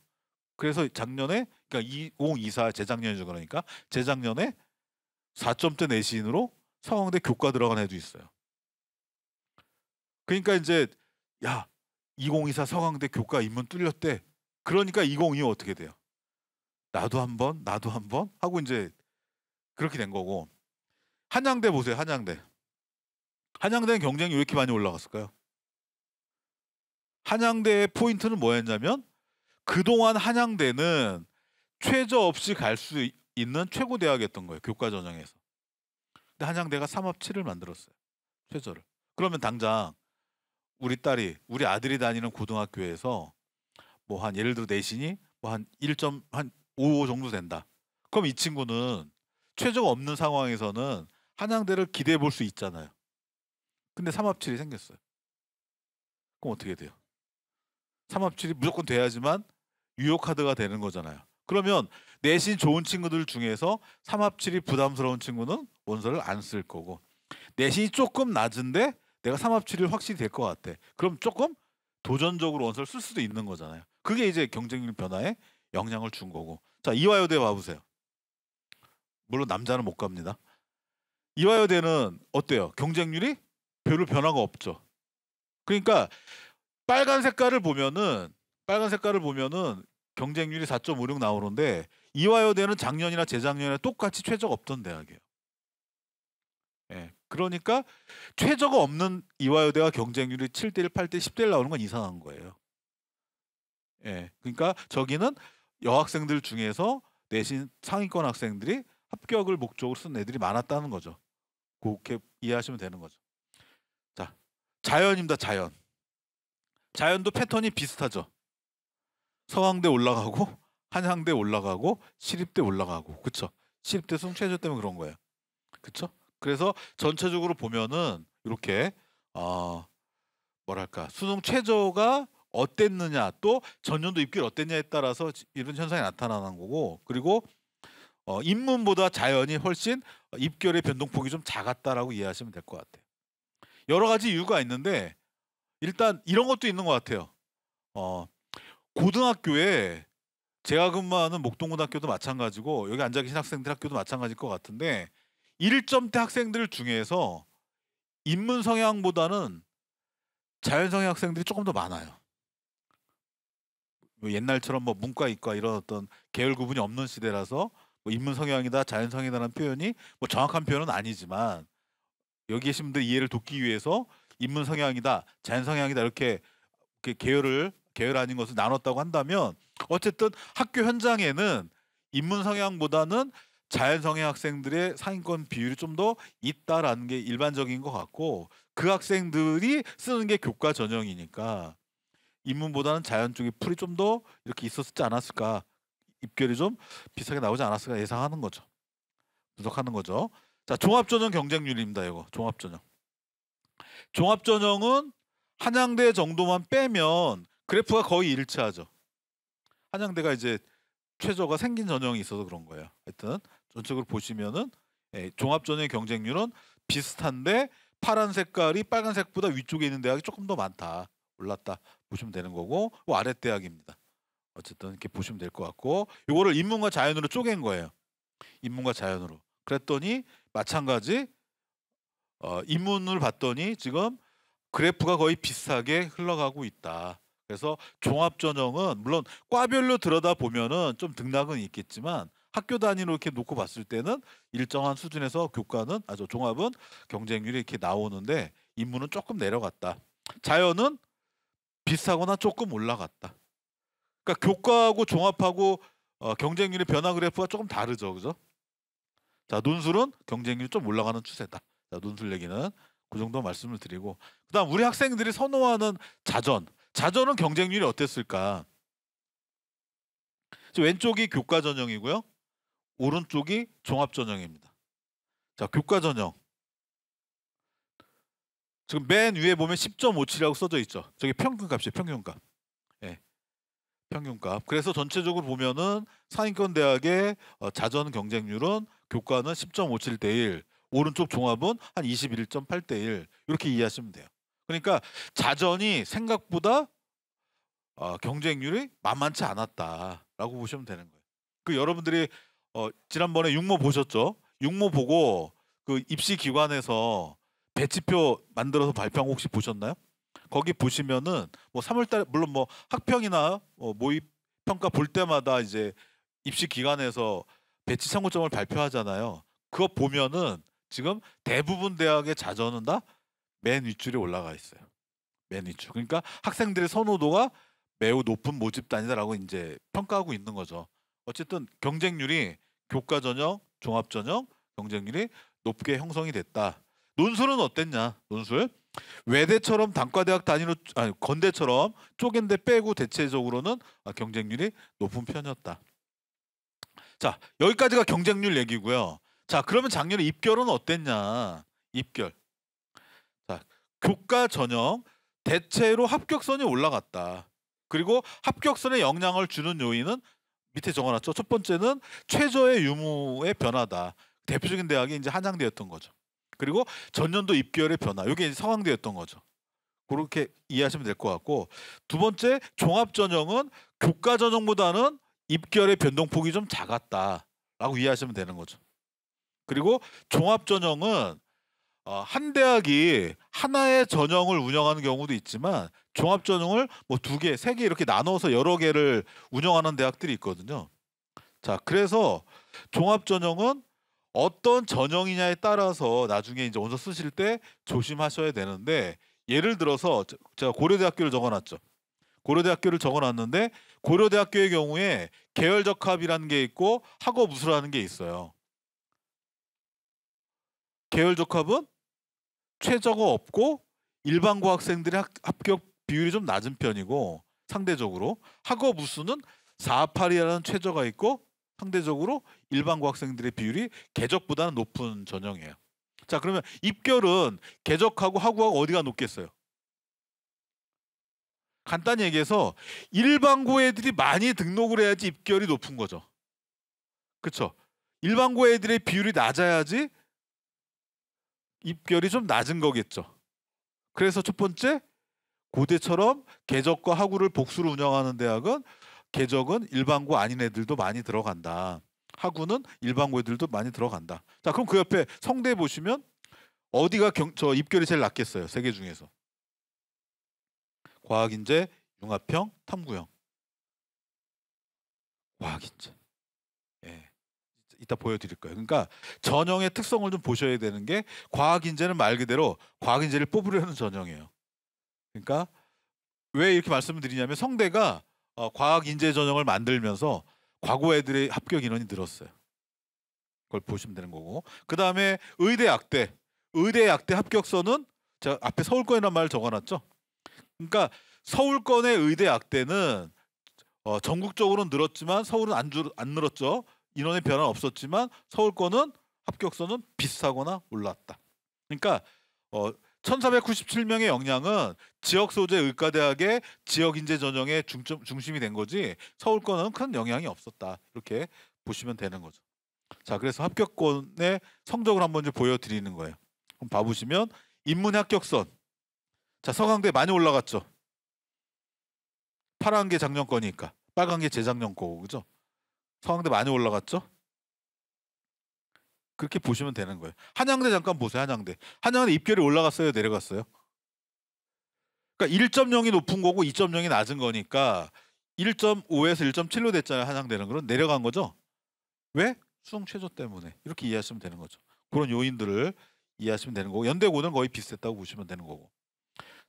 그래서 작년에 그러니까 2024 재작년이죠. 그러니까 재작년에 4점대 내신으로 서강대 교과 들어간 애도 있어요. 그러니까 이제 야 2024 서강대 교과 입문 뚫렸대. 그러니까 2025 어떻게 돼요? 나도 한번 하고 이제 그렇게 된 거고. 한양대 보세요. 한양대는 경쟁이 왜 이렇게 많이 올라갔을까요? 한양대의 포인트는 뭐였냐면 그동안 한양대는 최저 없이 갈 수 있는 최고 대학이었던 거예요. 교과 전형에서. 근데 한양대가 3합7을 만들었어요. 최저를. 그러면 당장 우리 아들이 다니는 고등학교에서 뭐 한 예를 들어 내신이 뭐 한 1.55 정도 된다. 그럼 이 친구는 최저가 없는 상황에서는 한양대를 기대해 볼 수 있잖아요. 근데 3합7이 생겼어요. 그럼 어떻게 돼요? 3합7이 무조건 돼야지만 유효카드가 되는 거잖아요. 그러면 내신 좋은 친구들 중에서 3합7이 부담스러운 친구는 원서를 안 쓸 거고 내신이 조금 낮은데 내가 3합7이 확실히 될 것 같아. 그럼 조금 도전적으로 원서를 쓸 수도 있는 거잖아요. 그게 이제 경쟁률 변화에 영향을 준 거고. 자, 이화여대 봐보세요. 물론 남자는 못 갑니다. 이화여대는 어때요? 경쟁률이 별로 변화가 없죠. 그러니까 빨간 색깔을 보면은 경쟁률이 4.56 나오는데 이화여대는 작년이나 재작년에 똑같이 최저가 없던 대학이에요. 예, 그러니까 최저가 없는 이화여대가 경쟁률이 7대1, 8대1, 10대1 나오는 건 이상한 거예요. 예, 그러니까 저기는 여학생들 중에서 내신 상위권 학생들이 합격을 목적으로 쓴 애들이 많았다는 거죠. 그렇게 이해하시면 되는 거죠. 자, 자연입니다. 자연. 자연도 패턴이 비슷하죠. 서강대 올라가고 한양대 올라가고 시립대 올라가고, 그쵸? 시립대 수능 최저 때문에 그런 거예요. 그쵸? 그래서 전체적으로 보면은 이렇게 뭐랄까, 수능 최저가 어땠느냐, 또 전년도 입결 어땠냐에 따라서 이런 현상이 나타나는 거고, 그리고 인문보다 자연이 훨씬 입결의 변동폭이 좀 작았다라고 이해하시면 될 것 같아요. 여러 가지 이유가 있는데 일단 이런 것도 있는 것 같아요. 고등학교에 제가 근무하는 목동고등학교도 마찬가지고 여기 앉아 계신 학생들 학교도 마찬가지일 것 같은데 1점대 학생들 중에서 인문 성향보다는 자연 성향 학생들이 조금 더 많아요. 옛날처럼 뭐 문과, 이과 이런 어떤 계열 구분이 없는 시대라서 뭐 인문 성향이다, 자연 성향이다라는 표현이 뭐 정확한 표현은 아니지만 여기 계신 분들 이해를 돕기 위해서 인문 성향이다, 자연 성향이다 이렇게 계열 아닌 것을 나눴다고 한다면 어쨌든 학교 현장에는 인문 성향보다는 자연 성향 학생들의 상위권 비율이 좀 더 있다라는 게 일반적인 것 같고, 그 학생들이 쓰는 게 교과 전형이니까 인문보다는 자연 쪽에 풀이 좀 더 이렇게 있었지 않았을까, 입결이 좀 비슷하게 나오지 않았을까 예상하는 거죠. 분석하는 거죠. 자, 종합전형 경쟁률입니다. 이거 종합전형. 종합전형은 한양대 정도만 빼면 그래프가 거의 일치하죠. 한양대가 이제 최저가 생긴 전형이 있어서 그런 거예요. 하여튼 전체적으로 보시면은 종합전형의 경쟁률은 비슷한데 파란 색깔이 빨간색보다 위쪽에 있는 대학이 조금 더 많다, 올랐다 보시면 되는 거고, 아래 대학입니다. 어쨌든 이렇게 보시면 될 것 같고, 이거를 인문과 자연으로 쪼갠 거예요. 인문과 자연으로. 그랬더니 마찬가지 인문을 봤더니 지금 그래프가 거의 비슷하게 흘러가고 있다. 그래서 종합전형은 물론 과별로 들여다보면은 좀 등락은 있겠지만 학교 단위로 이렇게 놓고 봤을 때는 일정한 수준에서 교과는 종합은 경쟁률이 이렇게 나오는데 인문은 조금 내려갔다. 자연은 비슷하거나 조금 올라갔다. 그러니까 교과하고 종합하고 경쟁률의 변화 그래프가 조금 다르죠, 그죠? 자, 논술은 경쟁률이 좀 올라가는 추세다. 자, 논술 얘기는 그 정도 말씀을 드리고, 그다음 우리 학생들이 선호하는 자전은 경쟁률이 어땠을까? 왼쪽이 교과 전형이고요, 오른쪽이 종합 전형입니다. 자, 교과 전형 지금 맨 위에 보면 10.57이라고 써져 있죠. 저게 평균값이에요. 평균값. 예, 평균값. 그래서 전체적으로 보면은 상위권 대학의 자전 경쟁률은 교과는 10.57대 1, 오른쪽 종합은 한 21.8대 1 이렇게 이해하시면 돼요. 그러니까 자전이 생각보다 경쟁률이 만만치 않았다라고 보시면 되는 거예요. 그 여러분들이 지난번에 육모 보셨죠? 육모 보고 그 입시 기관에서 배치표 만들어서 발표한 거 혹시 보셨나요? 거기 보시면은 뭐 3월달에 물론 뭐 학평이나 모의 평가 볼 때마다 이제 입시 기관에서 배치 참고점을 발표하잖아요. 그거 보면은 지금 대부분 대학의 자전은 다 맨 윗줄에 올라가 있어요. 맨 윗줄. 그러니까 학생들의 선호도가 매우 높은 모집단이다라고 이제 평가하고 있는 거죠. 어쨌든 경쟁률이 교과 전형, 종합 전형 경쟁률이 높게 형성이 됐다. 논술은 어땠냐? 논술 외대처럼 단과대학 단위로 건대처럼 쪼갠 데 빼고 대체적으로는 경쟁률이 높은 편이었다. 자, 여기까지가 경쟁률 얘기고요. 자, 그러면 작년에 입결은 어땠냐? 입결. 자, 교과 전형 대체로 합격선이 올라갔다. 그리고 합격선에 영향을 주는 요인은 밑에 적어놨죠. 첫 번째는 최저의 유무의 변화다. 대표적인 대학이 이제 한양대였던 거죠. 그리고 전년도 입결의 변화, 이게 이제 서강대였던 거죠. 그렇게 이해하시면 될 것 같고, 두 번째 종합 전형은 교과 전형보다는 입결의 변동폭이 좀 작았다라고 이해하시면 되는 거죠. 그리고 종합 전형은 한 대학이 하나의 전형을 운영하는 경우도 있지만 종합 전형을 뭐 2개, 3개 이렇게 나눠서 여러 개를 운영하는 대학들이 있거든요. 자, 그래서 종합 전형은 어떤 전형이냐에 따라서 나중에 이제 원서 쓰실 때 조심하셔야 되는데, 예를 들어서 제가 고려대학교를 적어놨죠. 고려대학교를 적어놨는데 고려대학교의 경우에 계열적합이라는 게 있고 학업우수라는 게 있어요. 계열적합은 최저가 없고 일반고 학생들의 합격 비율이 좀 낮은 편이고, 상대적으로 학업우수는 4.8이라는 최저가 있고 상대적으로 일반고 학생들의 비율이 계적보다는 높은 전형이에요. 자, 그러면 입결은 계적하고 학우하고 어디가 높겠어요? 간단히 얘기해서 일반고 애들이 많이 등록을 해야지 입결이 높은 거죠. 그렇죠? 일반고 애들의 비율이 낮아야지 입결이 좀 낮은 거겠죠. 그래서 첫 번째, 고대처럼 계적과 학우를 복수로 운영하는 대학은 계적은 일반고 아닌 애들도 많이 들어간다. 학우는 일반고 애들도 많이 들어간다. 자, 그럼 그 옆에 성대 보시면 어디가 저 입결이 제일 낮겠어요? 세 개 중에서. 과학인재, 융합형, 탐구형. 과학인재. 예. 이따 보여드릴 거예요. 그러니까 전형의 특성을 좀 보셔야 되는 게, 과학인재는 말 그대로 과학인재를 뽑으려는 전형이에요. 그러니까 왜 이렇게 말씀을 드리냐면, 성대가 과학인재 전형을 만들면서 과거 애들의 합격 인원이 늘었어요. 그걸 보시면 되는 거고, 그 다음에 의대 약대. 의대 약대 합격선은 제가 앞에 서울권이라는 말을 적어놨죠. 그러니까 서울권의 의대 약대는 전국적으로 늘었지만 서울은 안 늘었죠. 인원의 변화는 없었지만 서울권은 합격선은 비슷하거나 올랐다. 그러니까 1497명의 역량은 지역 소재 의과대학의 지역인재 전형의 중심이 된 거지, 서울권은 큰 영향이 없었다. 이렇게 보시면 되는 거죠. 자, 그래서 합격권의 성적을 한번 좀 보여드리는 거예요. 그럼 봐보시면 인문의 합격선. 자, 서강대 많이 올라갔죠. 파란 게 작년 거니까 빨간 게 재작년 거고, 그죠? 서강대 많이 올라갔죠? 그렇게 보시면 되는 거예요. 한양대 잠깐 보세요. 한양대 입결이 올라갔어요, 내려갔어요? 그러니까 1.0이 높은 거고 2.0이 낮은 거니까 1.5에서 1.7로 됐잖아요. 한양대는. 그럼 내려간 거죠. 왜? 수능 최저 때문에. 이렇게 이해하시면 되는 거죠. 그런 요인들을 이해하시면 되는 거고, 연대고는 거의 비슷했다고 보시면 되는 거고.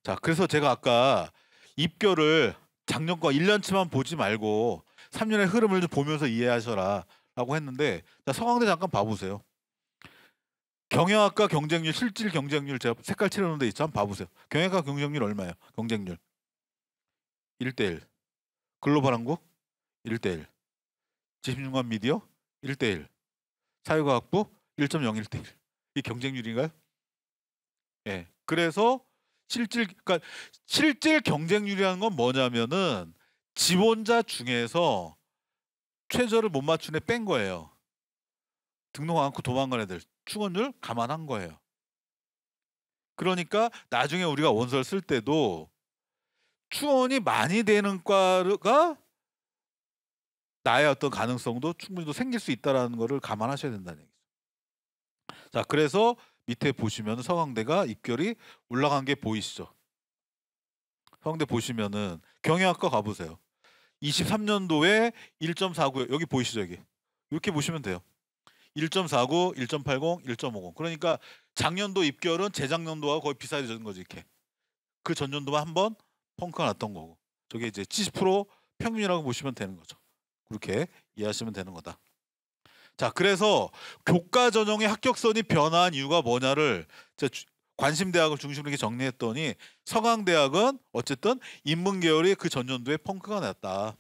자, 그래서 제가 아까 입결을 작년 거 1년치만 보지 말고 3년의 흐름을 좀 보면서 이해하셔라 라고 했는데, 자, 서강대 잠깐 봐보세요. 경영학과 경쟁률, 실질 경쟁률 제가 색깔 칠해놓은 데 있죠. 한번 봐보세요. 경영학과 경쟁률 얼마예요? 경쟁률 1:1. 글로벌 한국 1:1. 지식융합 미디어 1:1. 사회과학부 1.01:1. 이 경쟁률인가요? 예. 그래서 그러니까 실질 경쟁률이라는 건 뭐냐면은 지원자 중에서 최저를 못 맞춘 애 뺀 거예요. 등록 안 하고 도망간 애들 충원율 감안한 거예요. 그러니까 나중에 우리가 원서를 쓸 때도 충원이 많이 되는 과가 나의 어떤 가능성도 충분히 또 생길 수 있다는 거를 감안하셔야 된다는 얘기죠. 자, 그래서 밑에 보시면 서강대가 입결이 올라간 게 보이시죠? 서강대 보시면은 경영학과 가보세요. 23년도에 1.49, 여기 보이시죠? 여기 이렇게 보시면 돼요. 1.49, 1.80, 1.50. 그러니까 작년도 입결은 재작년도와 거의 비슷해진 거지. 이렇게 그 전년도만 한번 펑크가 났던 거고, 저게 이제 70% 평균이라고 보시면 되는 거죠. 그렇게 이해하시면 되는 거다. 자, 그래서 교과 전형의 합격선이 변화한 이유가 뭐냐를 관심 대학을 중심으로 이렇게 정리했더니, 서강대학은 어쨌든 인문 계열이 그 전년도에 펑크가 났다.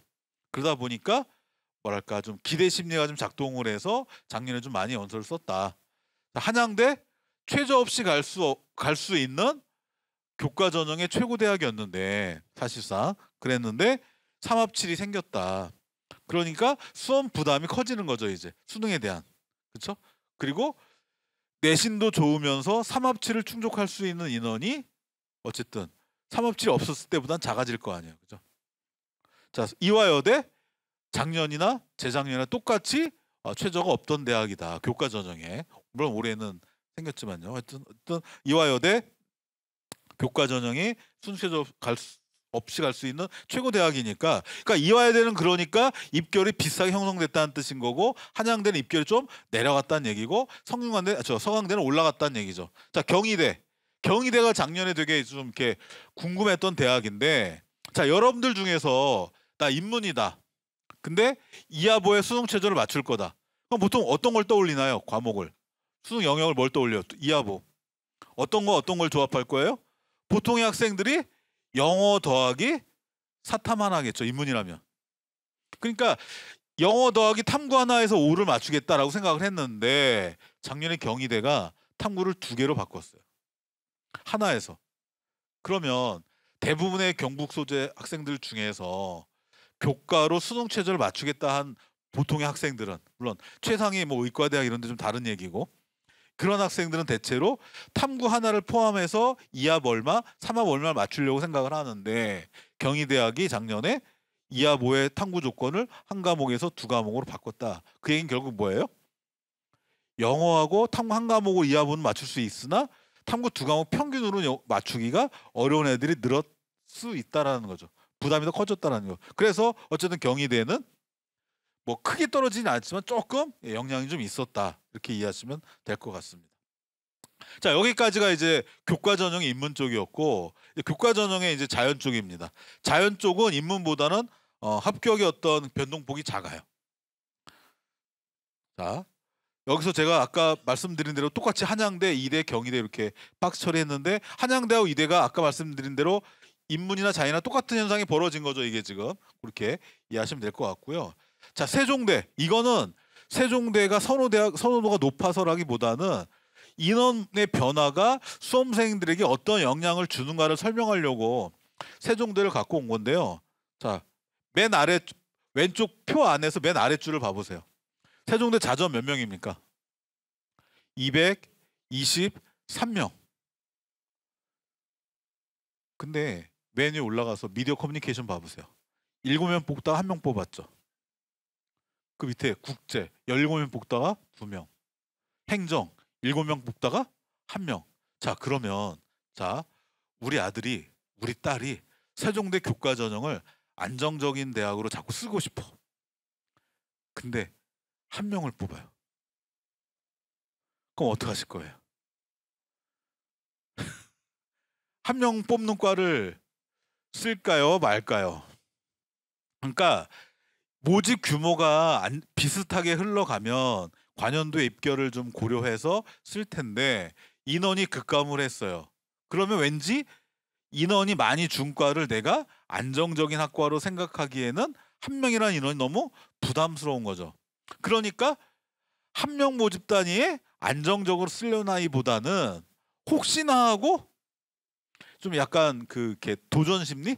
그러다 보니까 뭐랄까 좀 기대 심리가 좀 작동을 해서 작년에 좀 많이 원서를 썼다. 한양대 최저 없이 갈 수 있는 교과 전형의 최고 대학이었는데, 사실상 그랬는데 3합칠이 생겼다. 그러니까 수험 부담이 커지는 거죠, 이제 수능에 대한. 그렇죠? 그리고 내신도 좋으면서 3합칠을 충족할 수 있는 인원이 어쨌든 3합칠이 없었을 때보단 작아질 거 아니에요. 그죠? 자, 이화여대 작년이나 재작년이나 똑같이 최저가 없던 대학이다. 교과 전형에. 물론 올해는 생겼지만요. 하여튼 이화여대 교과 전형이 순 최저 없이 갈 수 있는 최고 대학이니까, 그러니까 이화여대는 그러니까 입결이 비싸게 형성됐다는 뜻인 거고, 한양대는 입결이 좀 내려갔다는 얘기고, 서강대는 올라갔다는 얘기죠. 자, 경희대가 작년에 되게 좀 이렇게 궁금했던 대학인데, 자, 여러분들 중에서 나 인문이다. 근데 이하보에 수능 최저를 맞출 거다. 그럼 보통 어떤 걸 떠올리나요? 과목을. 수능 영역을 뭘 떠올려요? 이하보. 어떤 걸 조합할 거예요? 보통의 학생들이 영어 더하기 사탐 하나겠죠. 인문이라면. 그러니까 영어 더하기 탐구 하나에서 5를 맞추겠다라고 생각을 했는데, 작년에 경희대가 탐구를 2개로 바꿨어요. 하나에서. 그러면 대부분의 경북 소재 학생들 중에서 교과로 수능 최저를 맞추겠다 한 보통의 학생들은, 물론 최상위 뭐 의과대학 이런 데 좀 다른 얘기고, 그런 학생들은 대체로 탐구 하나를 포함해서 2합 얼마, 3합 얼마를 맞추려고 생각을 하는데, 경희대학이 작년에 2합 5의 탐구 조건을 한 과목에서 2과목으로 바꿨다. 그 얘기는 결국 뭐예요? 영어하고 탐구 한 과목을 2합 5는 맞출 수 있으나 탐구 2과목 평균으로 맞추기가 어려운 애들이 늘었을 수 있다라는 거죠. 부담이 더 커졌다는 거. 그래서 어쨌든 경희대는 뭐 크게 떨어지진 않지만 조금 영향이 좀 있었다, 이렇게 이해하시면 될 것 같습니다. 자, 여기까지가 이제 교과 전형의 인문 쪽이었고, 교과 전형의 이제 자연 쪽입니다. 자연 쪽은 인문보다는 합격의 어떤 변동폭이 작아요. 자, 여기서 제가 아까 말씀드린 대로 똑같이 한양대, 이대, 경희대 이렇게 박스 처리했는데, 한양대하고 이대가 아까 말씀드린 대로 인문이나 자연이나 똑같은 현상이 벌어진 거죠. 이게 지금 그렇게 이해하시면 될 것 같고요. 자, 세종대. 이거는 세종대가 선호도가 높아서라기보다는 인원의 변화가 수험생들에게 어떤 영향을 주는가를 설명하려고 세종대를 갖고 온 건데요. 자, 맨 아래 왼쪽 표 안에서 맨 아랫줄을 봐보세요. 세종대 자전 몇 명입니까? 223명. 근데 맨 위에 올라가서 미디어 커뮤니케이션 봐보세요. 7명 뽑다가 1명 뽑았죠. 그 밑에 국제 17명 뽑다가 2명. 행정 7명 뽑다가 1명. 자, 그러면 자, 우리 아들이, 우리 딸이 세종대 교과 전형을 안정적인 대학으로 자꾸 쓰고 싶어. 근데 1명을 뽑아요. 그럼 어떻게 하실 거예요? 1명 뽑는 과를 쓸까요, 말까요? 그러니까 모집 규모가 비슷하게 흘러가면 관연도 입결을 좀 고려해서 쓸 텐데, 인원이 급감을 했어요. 그러면 왠지 인원이 많이 준 과를 내가 안정적인 학과로 생각하기에는 1명이라는 인원이 너무 부담스러운 거죠. 그러니까 1명 모집 단위에 안정적으로 쓰려나기보다는 혹시나 하고 좀 약간 그렇게 도전 심리?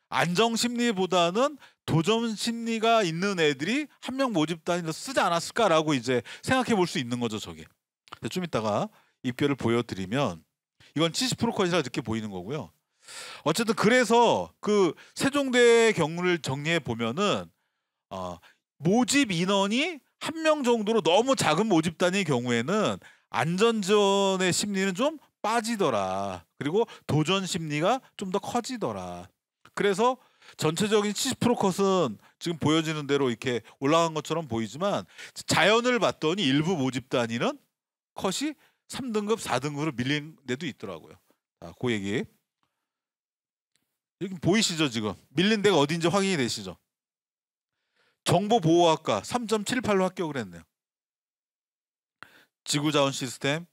안정 심리보다는 도전 심리가 있는 애들이 1명 모집 단위로 쓰지 않았을까라고 이제 생각해 볼 수 있는 거죠, 저게. 좀 이따가 입결을 보여드리면 이건 70% 컷이라 이렇게 보이는 거고요. 어쨌든 그래서 그 세종대의 경우를 정리해 보면은 모집 인원이 1명 정도로 너무 작은 모집 단위의 경우에는 안전지원의 심리는 좀 빠지더라. 그리고 도전 심리가 좀 더 커지더라. 그래서 전체적인 70% 컷은 지금 보여지는 대로 이렇게 올라간 것처럼 보이지만, 자연을 봤더니 일부 모집 단위는 컷이 3등급, 4등급으로 밀린 데도 있더라고요. 자, 그 얘기. 여기 보이시죠? 지금 밀린 데가 어딘지 확인이 되시죠? 정보보호학과 3.78로 합격을 했네요. 지구자원 시스템,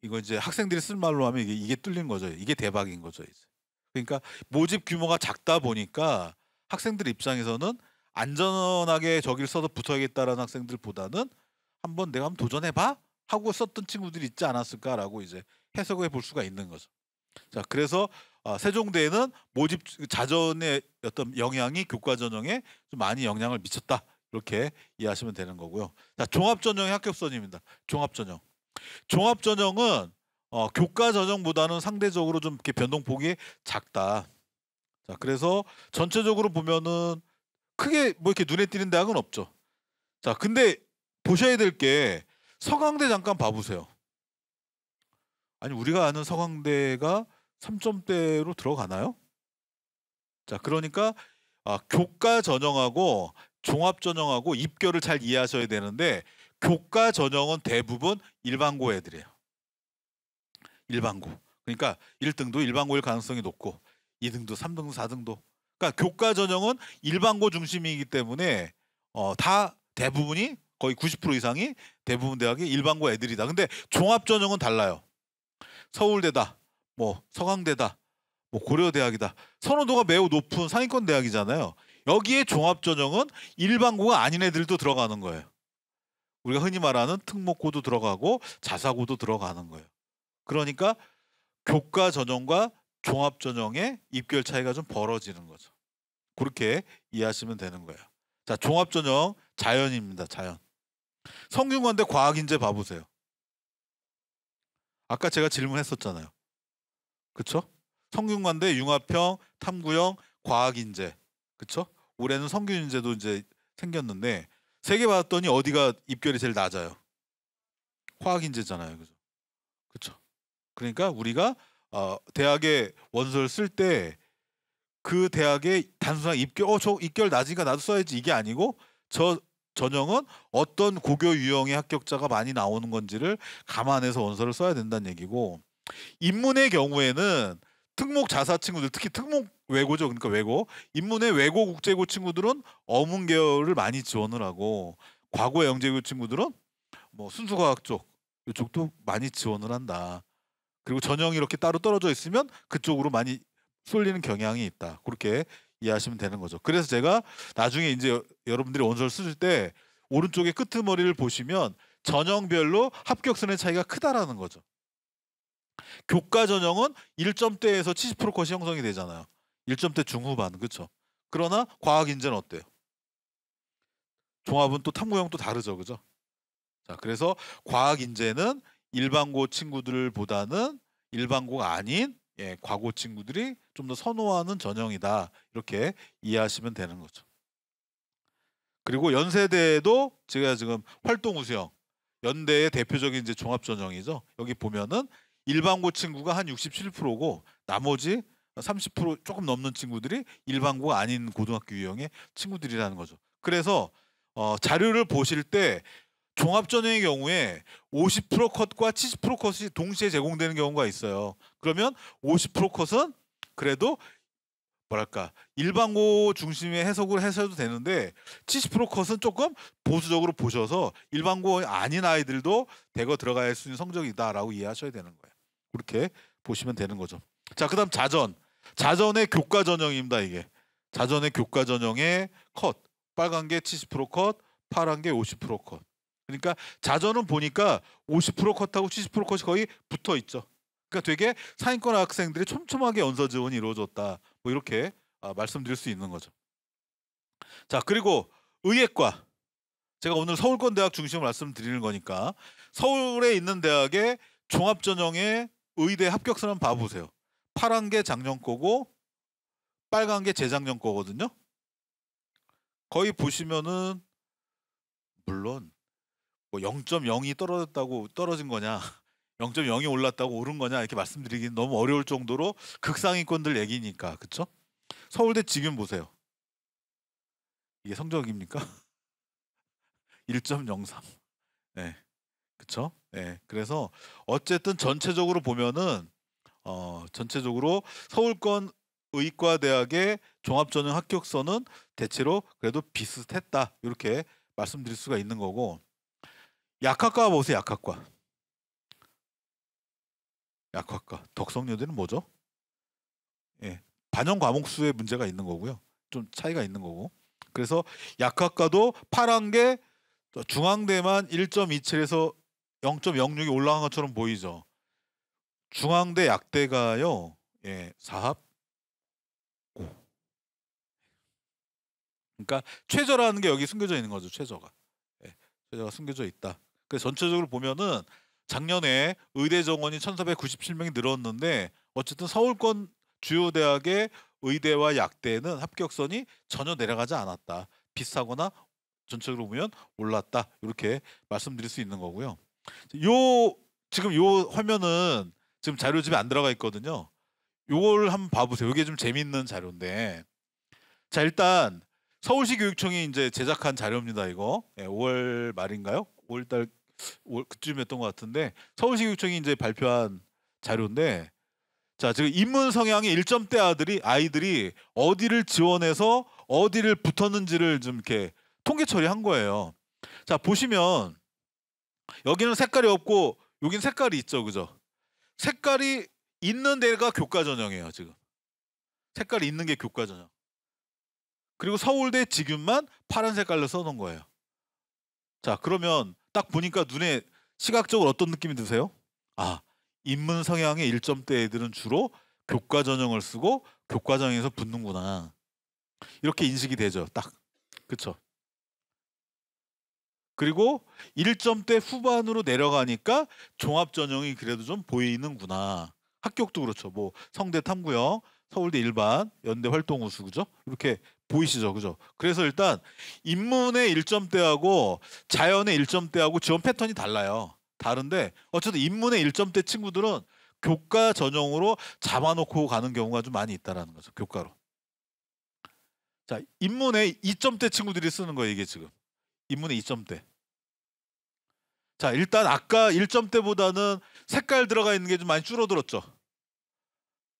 이거 이제 학생들이 쓸 말로 하면 이게 뚫린 거죠. 이게 대박인 거죠, 이제. 그러니까 모집 규모가 작다 보니까 학생들 입장에서는 안전하게 저기를 써서 붙어야겠다라는 학생들보다는 한번 내가 한번 도전해봐 하고 썼던 친구들이 있지 않았을까라고 이제 해석해 볼 수가 있는 거죠. 자, 그래서 세종대에는 모집 자전의 어떤 영향이 교과 전형에 좀 많이 영향을 미쳤다, 이렇게 이해하시면 되는 거고요. 자, 종합 전형의 합격선입니다. 종합 전형. 종합 전형은 교과 전형보다는 상대적으로 좀 이렇게 변동폭이 작다. 자, 그래서 전체적으로 보면은 크게 뭐 이렇게 눈에 띄는 대학은 없죠. 자, 근데 보셔야 될 게 서강대 잠깐 봐보세요. 아니, 우리가 아는 서강대가 3점대로 들어가나요? 자, 그러니까 교과 전형하고 종합 전형하고 입결을 잘 이해하셔야 되는데, 교과 전형은 대부분 일반고 애들이에요. 일반고. 그러니까 1등도 일반고일 가능성이 높고 2등도 3등도 4등도. 그러니까 교과 전형은 일반고 중심이기 때문에 다 대부분이 거의 90% 이상이 대부분 대학이 일반고 애들이다. 근데 종합 전형은 달라요. 서울대다, 뭐 서강대다, 뭐 고려대학이다. 선호도가 매우 높은 상위권 대학이잖아요. 여기에 종합 전형은 일반고가 아닌 애들도 들어가는 거예요. 우리가 흔히 말하는 특목고도 들어가고 자사고도 들어가는 거예요. 그러니까 교과 전형과 종합 전형의 입결 차이가 좀 벌어지는 거죠. 그렇게 이해하시면 되는 거예요. 자, 종합 전형 자연입니다. 자연. 성균관대 과학인재 봐보세요. 아까 제가 질문했었잖아요. 그쵸? 성균관대 융합형, 탐구형, 과학인재. 그쵸? 올해는 성균인재도 이제 생겼는데 세 개 봤더니 어디가 입결이 제일 낮아요? 과학인재잖아요. 그죠? 그쵸? 그러니까 우리가 대학에 원서를 쓸 때 그 대학의 단순한 입결, 저 입결 낮으니까 나도 써야지, 이게 아니고 저 전형은 어떤 고교 유형의 합격자가 많이 나오는 건지를 감안해서 원서를 써야 된다는 얘기고, 인문의 경우에는 특목 자사 친구들, 특히 특목 외고죠. 그러니까 외고. 인문의 외고 국제고 친구들은 어문 계열을 많이 지원을 하고, 과거 영재고 친구들은 뭐 순수과학 쪽 이쪽도 많이 지원을 한다. 그리고 전형이 이렇게 따로 떨어져 있으면 그쪽으로 많이 쏠리는 경향이 있다. 그렇게 이해하시면 되는 거죠. 그래서 제가 나중에 이제 여러분들이 원서를 쓰실 때 오른쪽에 끄트머리를 보시면 전형별로 합격선의 차이가 크다라는 거죠. 교과 전형은 1점대에서 70% 컷이 형성이 되잖아요. 1점대 중후반, 그렇죠? 그러나 과학인재는 어때요? 종합은 또 탐구형 또 다르죠, 그죠? 자, 그래서 과학인재는 일반고 친구들보다는 일반고가 아닌 과고 친구들이 좀 더 선호하는 전형이다. 이렇게 이해하시면 되는 거죠. 그리고 연세대도 제가 지금 활동 우수형, 연대의 대표적인 이제 종합 전형이죠. 여기 보면은 일반고 친구가 한 67%고 나머지 30% 조금 넘는 친구들이 일반고가 아닌 고등학교 유형의 친구들이라는 거죠. 그래서 자료를 보실 때 종합 전형의 경우에 50% 컷과 70% 컷이 동시에 제공되는 경우가 있어요. 그러면 50% 컷은 그래도 뭐랄까 일반고 중심의 해석을 하셔도 되는데, 70% 컷은 조금 보수적으로 보셔서 일반고 아닌 아이들도 대거 들어갈 수 있는 성적이다라고 이해하셔야 되는 거예요. 그렇게 보시면 되는 거죠. 자, 그다음 자전. 자전의 교과 전형입니다. 이게 자전의 교과 전형의 컷, 빨간 게 70% 컷, 파란 게 50% 컷. 그러니까 자전은 보니까 50% 컷하고 70% 컷이 거의 붙어 있죠. 그러니까 되게 상위권 학생들이 촘촘하게 연서 지원이 이루어졌다. 뭐 이렇게 말씀드릴 수 있는 거죠. 자, 그리고 의예과. 제가 오늘 서울권 대학 중심으로 말씀드리는 거니까 서울에 있는 대학의 종합 전형의 의대 합격선 한번 봐보세요. 파란 게 작년 거고 빨간 게 재작년 거거든요. 거의 보시면은 물론 뭐 0.0이 떨어졌다고 떨어진 거냐 0.0이 올랐다고 오른 거냐 이렇게 말씀드리기는 너무 어려울 정도로 극상위권들 얘기니까. 그쵸? 서울대 지금 보세요. 이게 성적입니까? 1.03. 네, 그쵸? 네, 그래서 어쨌든 전체적으로 보면은 전체적으로 서울권 의과대학의 종합전형 합격선은 대체로 그래도 비슷했다. 이렇게 말씀드릴 수가 있는 거고, 약학과 보세요. 약학과. 약학과. 덕성여대는 뭐죠? 예, 반영 과목 수의 문제가 있는 거고요. 좀 차이가 있는 거고. 그래서 약학과도 파란 게 중앙대만 1.27에서 0.06이 올라간 것처럼 보이죠. 중앙대 약대가요. 예, 4합 5. 그러니까 최저라는 게 여기 숨겨져 있는 거죠. 최저가. 예, 최저가 숨겨져 있다. 그래서 전체적으로 보면은 작년에 의대 정원이 1,497명이 늘었는데 어쨌든 서울권 주요 대학의 의대와 약대는 합격선이 전혀 내려가지 않았다. 비슷하거나 전체적으로 보면 올랐다. 이렇게 말씀드릴 수 있는 거고요. 지금 요 화면은 지금 자료집에 안 들어가 있거든요. 요걸 한번 봐보세요. 이게 좀 재밌는 자료인데, 자 일단 서울시 교육청이 이제 제작한 자료입니다. 이거 5월 말인가요? 5월달 그쯤이었던 것 같은데 서울시 교육청이 이제 발표한 자료인데, 자 지금 인문 성향의 1점대 아이들이 어디를 지원해서 어디를 붙었는지를 좀 이렇게 통계 처리한 거예요. 자 보시면 여기는 색깔이 없고 여긴 색깔이 있죠, 그죠? 색깔이 있는 데가 교과 전형이에요. 지금 색깔이 있는 게 교과 전형. 그리고 서울대 직윤만 파란 색깔로 써놓은 거예요. 자 그러면 딱 보니까 눈에 시각적으로 어떤 느낌이 드세요? 아, 인문 성향의 1점대 애들은 주로 교과 전형을 쓰고 교과 전형에서 붙는구나, 이렇게 인식이 되죠. 딱 그쵸? 그리고 1점대 후반으로 내려가니까 종합 전형이 그래도 좀 보이는구나. 합격도 그렇죠. 뭐 성대 탐구형, 서울대 일반, 연대 활동 우수, 그죠? 이렇게 보이시죠, 그죠? 그래서 일단 인문의 1점대하고 자연의 1점대하고 지원 패턴이 달라요. 다른데 어쨌든 인문의 1점대 친구들은 교과 전형으로 잡아놓고 가는 경우가 좀 많이 있다라는 거죠. 교과로. 자, 인문의 2점대 친구들이 쓰는 거예요, 이게 지금. 인문의 2점대. 자 일단 아까 1점대보다는 색깔 들어가 있는 게 좀 많이 줄어들었죠.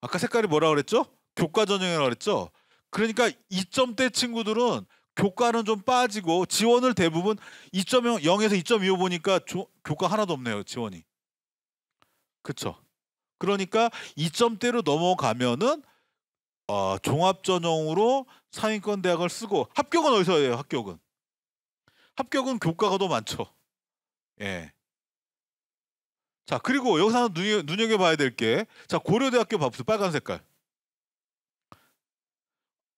아까 색깔이 뭐라 그랬죠? 교과 전형이라고 그랬죠. 그러니까 2점대 친구들은 교과는 좀 빠지고 지원을 대부분 2.0에서 2.25 보니까 교과 하나도 없네요, 지원이. 그쵸? 그러니까 2점대로 넘어가면은 종합 전형으로 상위권 대학을 쓰고, 합격은 어디서 해요? 합격은 교과가 더 많죠. 예. 자 그리고 여기서 하나 눈여겨봐야 될 게, 자 고려대학교 봐보세요. 빨간 색깔.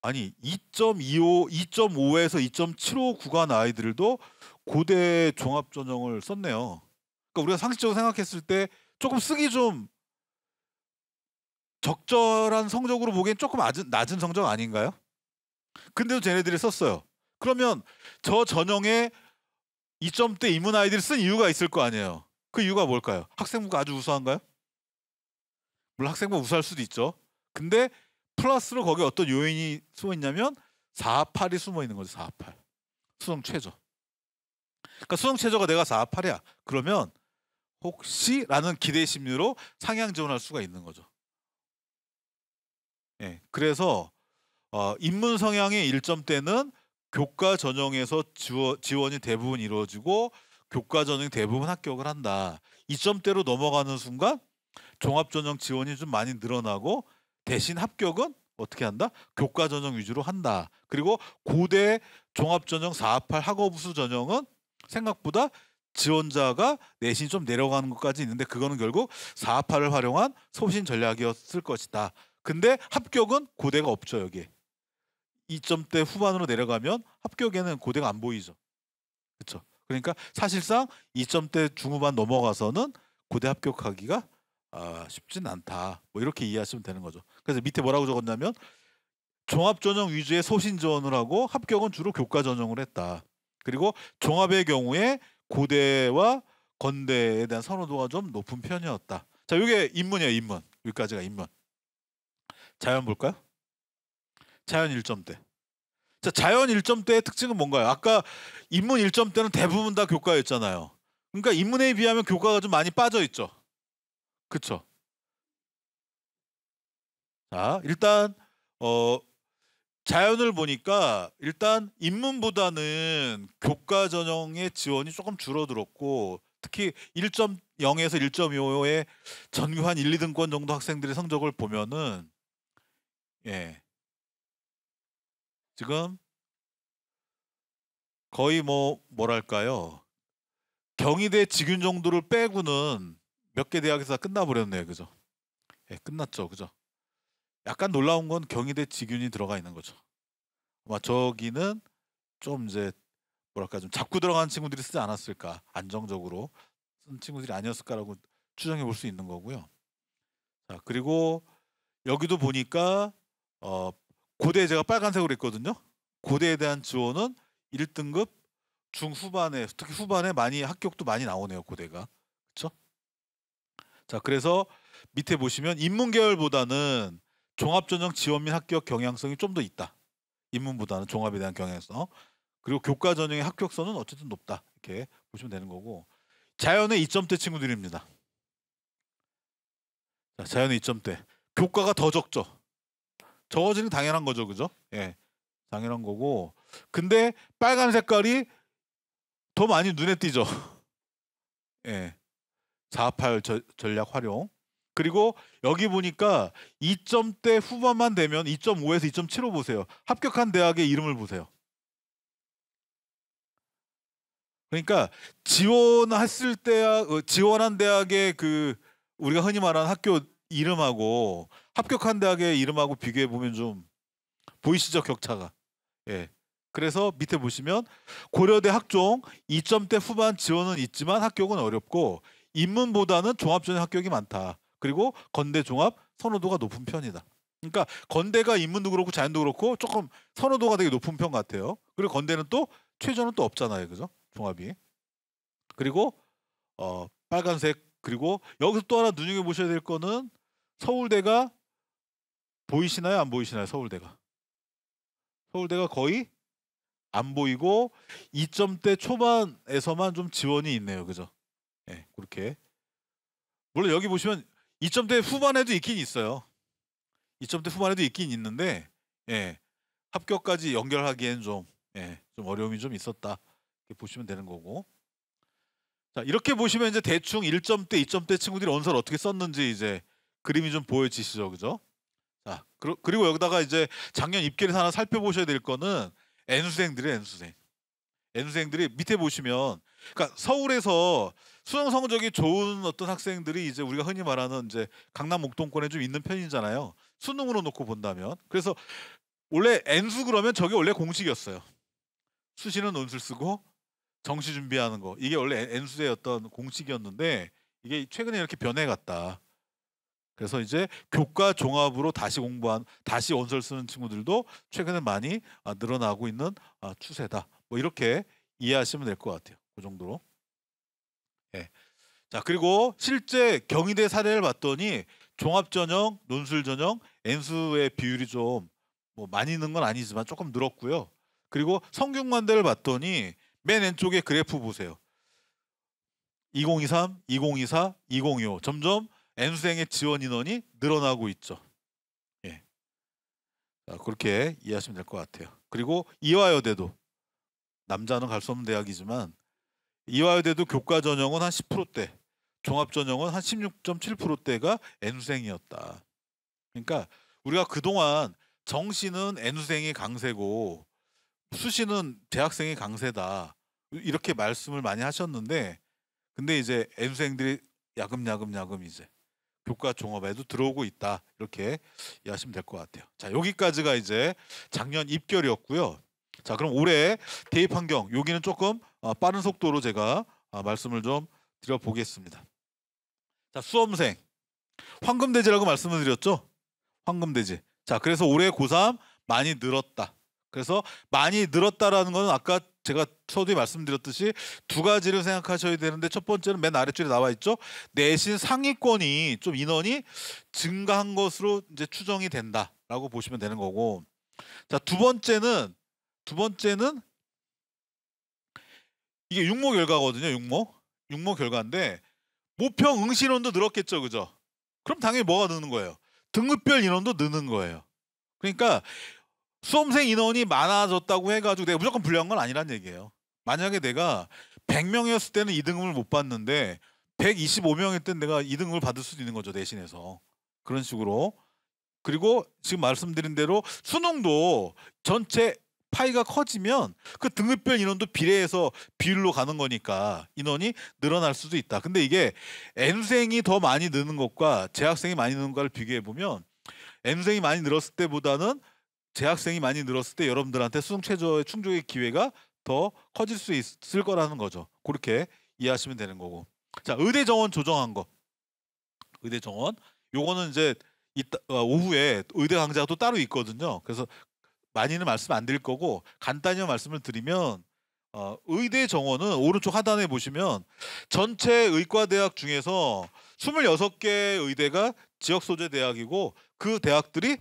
아니 2.25, 2.5에서 2.75 구간 아이들도 고대 종합전형을 썼네요. 그러니까 우리가 상식적으로 생각했을 때 조금 쓰기 좀 적절한 성적으로 보기엔 조금 낮은 성적 아닌가요? 근데도 쟤네들이 썼어요. 그러면 저 전형에 2점대 인문 아이들이 쓴 이유가 있을 거 아니에요. 그 이유가 뭘까요? 학생부가 아주 우수한가요? 물론 학생부가 우수할 수도 있죠. 근데 플러스로 거기에 어떤 요인이 숨어 있냐면 4.8이 숨어 있는 거죠. 4.8 수능 최저. 그러니까 수능 최저가 내가 4.8이야. 그러면 혹시라는 기대 심리로 상향 지원할 수가 있는 거죠. 예, 그래서 인문 성향의 1점대는 교과 전형에서 지원이 대부분 이루어지고 교과 전형 대부분 합격을 한다. 2점대로 넘어가는 순간 종합 전형 지원이 좀 많이 늘어나고 대신 합격은 어떻게 한다? 교과 전형 위주로 한다. 그리고 고대 종합 전형 4.8 학업 우수 전형은 생각보다 지원자가 내신이 좀 내려가는 것까지 있는데 그거는 결국 4.8을 활용한 소신 전략이었을 것이다. 근데 합격은 고대가 없죠, 여기에. 2점대 후반으로 내려가면 합격에는 고대가 안 보이죠. 그렇죠? 그러니까 사실상 2점대 중후반 넘어가서는 고대 합격하기가 쉽진 않다. 뭐 이렇게 이해하시면 되는 거죠. 그래서 밑에 뭐라고 적었냐면 종합전형 위주의 소신 지원을 하고 합격은 주로 교과 전형을 했다. 그리고 종합의 경우에 고대와 건대에 대한 선호도가 좀 높은 편이었다. 자, 이게 인문이에요, 인문. 여기까지가 인문. 자연 볼까요? 자연 1점대. 자, 자연 1점대의 특징은 뭔가요? 아까 인문 1점대는 대부분 다 교과였잖아요. 그러니까 인문에 비하면 교과가 좀 많이 빠져 있죠. 그쵸? 자, 일단 자연을 보니까 일단 인문보다는 교과 전형의 지원이 조금 줄어들었고, 특히 1.0에서 1.25의 전교 한 1, 2등권 정도 학생들의 성적을 보면은 예, 지금 거의 뭐랄까요, 경희대 직윤 정도를 빼고는 몇 개 대학에서 다 끝나버렸네요. 그죠? 예, 끝났죠. 그죠? 약간 놀라운 건 경희대 직윤이 들어가 있는 거죠. 아마 저기는 좀 이제 뭐랄까 좀 잡고 들어간 친구들이 쓰지 않았을까, 안정적으로 쓴 친구들이 아니었을까라고 추정해 볼 수 있는 거고요. 자 그리고 여기도 보니까 고대 제가 빨간색으로 했거든요. 고대에 대한 지원은 1등급 중후반에, 특히 후반에 많이 합격도 많이 나오네요, 고대가. 그렇죠? 자 그래서 밑에 보시면 인문계열보다는 종합전형 지원 및 합격 경향성이 좀 더 있다. 인문보다는 종합에 대한 경향성. 그리고 교과 전형의 합격선은 어쨌든 높다. 이렇게 보시면 되는 거고. 자연의 2점대 친구들입니다. 자, 자연의 2점대. 교과가 더 적죠. 적어지는 게 당연한 거죠. 그죠? 예. 당연한 거고. 근데 빨간 색깔이 더 많이 눈에 띄죠. 예. 4-8 전략 활용. 그리고 여기 보니까 2점대 후반만 되면 2.5에서 2.75 보세요. 합격한 대학의 이름을 보세요. 그러니까 지원했을 때 지원한 대학의 그 우리가 흔히 말하는 학교 이름하고 합격한 대학의 이름하고 비교해 보면 좀 보이시죠, 격차가. 예. 그래서 밑에 보시면 고려대 학종 2점대 후반 지원은 있지만 합격은 어렵고 인문보다는 종합전형 합격이 많다. 그리고 건대 종합 선호도가 높은 편이다. 그러니까 건대가 인문도 그렇고 자연도 그렇고 조금 선호도가 되게 높은 편 같아요. 그리고 건대는 또 최저는 또 없잖아요. 그죠? 종합이. 그리고 빨간색. 그리고 여기서 또 하나 눈여겨보셔야 될 거는 서울대가 보이시나요? 안 보이시나요? 서울대가. 서울대가 거의 안 보이고 2점대 초반에서만 좀 지원이 있네요. 그죠? 예, 그렇게. 물론 여기 보시면 2점대 후반에도 있긴 있어요. 2점대 후반에도 있긴 있는데 예, 합격까지 연결하기엔 좀 어려움이 좀 있었다. 이렇게 보시면 되는 거고. 자, 이렇게 보시면 이제 대충 1점대, 2점대 친구들이 원서를 어떻게 썼는지 이제 그림이 좀 보여지시죠. 그죠? 자, 그리고 여기다가 이제 작년 입결에서 하나 살펴보셔야 될 거는 N수생들이에요. N수생들이 밑에 보시면 그러니까 서울에서 수능 성적이 좋은 어떤 학생들이 이제 우리가 흔히 말하는 이제 강남 목동권에 좀 있는 편이잖아요. 수능으로 놓고 본다면. 그래서 원래 N수 그러면 저게 원래 공식이었어요. 수시는 논술 쓰고 정시 준비하는 거. 이게 원래 N수의 어떤 공식이었는데 이게 최근에 이렇게 변해갔다. 그래서 이제 교과 종합으로 다시 다시 원서를 쓰는 친구들도 최근에 많이 늘어나고 있는 추세다. 뭐 이렇게 이해하시면 될 것 같아요. 그 정도로. 예. 자, 그리고 실제 경희대 사례를 봤더니 종합전형, 논술전형, N수의 비율이 좀 뭐 많이 는 건 아니지만 조금 늘었고요. 그리고 성균관대를 봤더니 맨 왼쪽에 그래프 보세요. 2023, 2024, 2025 점점 N수생의 지원 인원이 늘어나고 있죠. 예. 자, 그렇게 이해하시면 될 것 같아요. 그리고 이화여대도 남자는 갈 수 없는 대학이지만 이화여대도 교과 전형은 한 10%대, 종합 전형은 한 16.7%대가 N수생이었다. 그러니까 우리가 그동안 정시는 N수생이 강세고 수시는 재학생이 강세다. 이렇게 말씀을 많이 하셨는데 근데 이제 N수생들이 야금 이제 교과 종합에도 들어오고 있다. 이렇게 이해하시면 될 것 같아요. 자, 여기까지가 이제 작년 입결이었고요. 자, 그럼 올해 대입 환경 여기는 조금 빠른 속도로 제가 말씀을 좀 드려보겠습니다. 자, 수험생 황금대지라고 말씀을 드렸죠. 황금대지. 자, 그래서 올해 고3 많이 늘었다. 그래서 많이 늘었다라는 거는 아까 제가 서두에 말씀드렸듯이 두 가지를 생각하셔야 되는데 첫 번째는 맨 아래줄에 나와 있죠. 내신 상위권이 좀 인원이 증가한 것으로 이제 추정이 된다라고 보시면 되는 거고. 자, 두 번째는 이게 육모 결과거든요. 육모 결과인데 모평 응시인원도 늘었겠죠. 그죠? 그럼 당연히 뭐가 느는 거예요? 등급별 인원도 느는 거예요. 그러니까 수험생 인원이 많아졌다고 해가지고 내가 무조건 불리한 건 아니란 얘기예요. 만약에 내가 100명이었을 때는 2등급을 못 받는데 125명일 땐 내가 2등급을 받을 수도 있는 거죠. 내신에서. 그런 식으로. 그리고 지금 말씀드린 대로 수능도 전체 파이가 커지면 그 등급별 인원도 비례해서 비율로 가는 거니까 인원이 늘어날 수도 있다. 근데 이게 N생이 더 많이 느는 것과 재학생이 많이 느는 것을 비교해 보면 N생이 많이 늘었을 때보다는 재학생이 많이 늘었을 때 여러분들한테 수능 최저의 충족의 기회가 더 커질 수 있을 거라는 거죠. 그렇게 이해하시면 되는 거고. 자, 의대 정원 조정한 거. 의대 정원. 요거는 이제 오후에 의대 강좌가 또 따로 있거든요. 그래서 많이는 말씀 안 드릴 거고 간단히 말씀을 드리면 의대 정원은 오른쪽 하단에 보시면 전체 의과대학 중에서 26개 의대가 지역 소재 대학이고 그 대학들이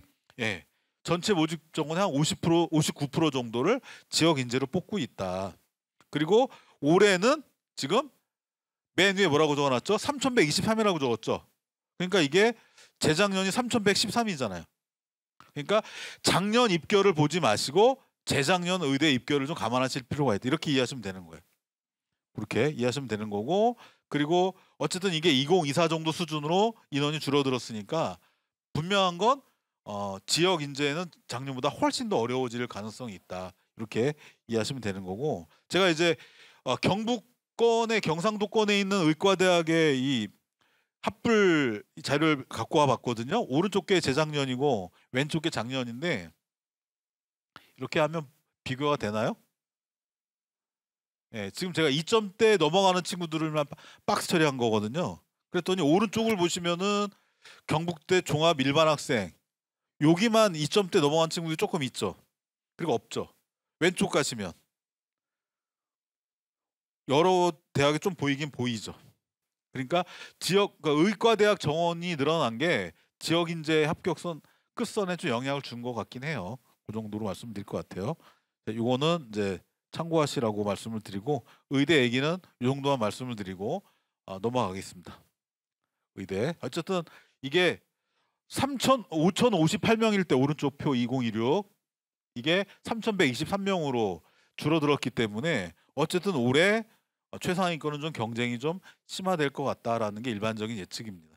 전체 모집 정원의 한 50%, 59% 정도를 지역 인재로 뽑고 있다. 그리고 올해는 지금 맨 위에 뭐라고 적어놨죠? 3,123이라고 적었죠. 그러니까 이게 재작년이 3,113이잖아요. 그러니까 작년 입결을 보지 마시고 재작년 의대 입결을 좀 감안하실 필요가 있다. 이렇게 이해하시면 되는 거예요. 그렇게 이해하시면 되는 거고, 그리고 어쨌든 이게 2024 정도 수준으로 인원이 줄어들었으니까 분명한 건 지역 인재는 작년보다 훨씬 더 어려워질 가능성이 있다. 이렇게 이해하시면 되는 거고, 제가 이제 경북권의 경상도권에 있는 의과대학의 이 합불 자료를 갖고 와봤거든요. 오른쪽 게 재작년이고 왼쪽 게 작년인데 이렇게 하면 비교가 되나요? 지금 제가 2점대 넘어가는 친구들만 박스 처리한 거거든요. 그랬더니 오른쪽을 보시면은 경북대 종합 일반 학생 여기만 2점대 넘어간 친구들이 조금 있죠. 그리고 없죠. 왼쪽 가시면 여러 대학이 좀 보이긴 보이죠. 그러니까 지역 의과대학 정원이 늘어난 게 지역 인재 합격선 끝선에 좀 영향을 준 것 같긴 해요. 그 정도로 말씀드릴 것 같아요. 이거는 이제 참고하시라고 말씀을 드리고, 의대 얘기는 이 정도만 말씀을 드리고 넘어가겠습니다. 의대 어쨌든 이게 5,058명일 때 오른쪽 표 2016 이게 3,123명으로 줄어들었기 때문에 어쨌든 올해 최상위권은 좀 경쟁이 좀 심화될 것 같다라는 게 일반적인 예측입니다.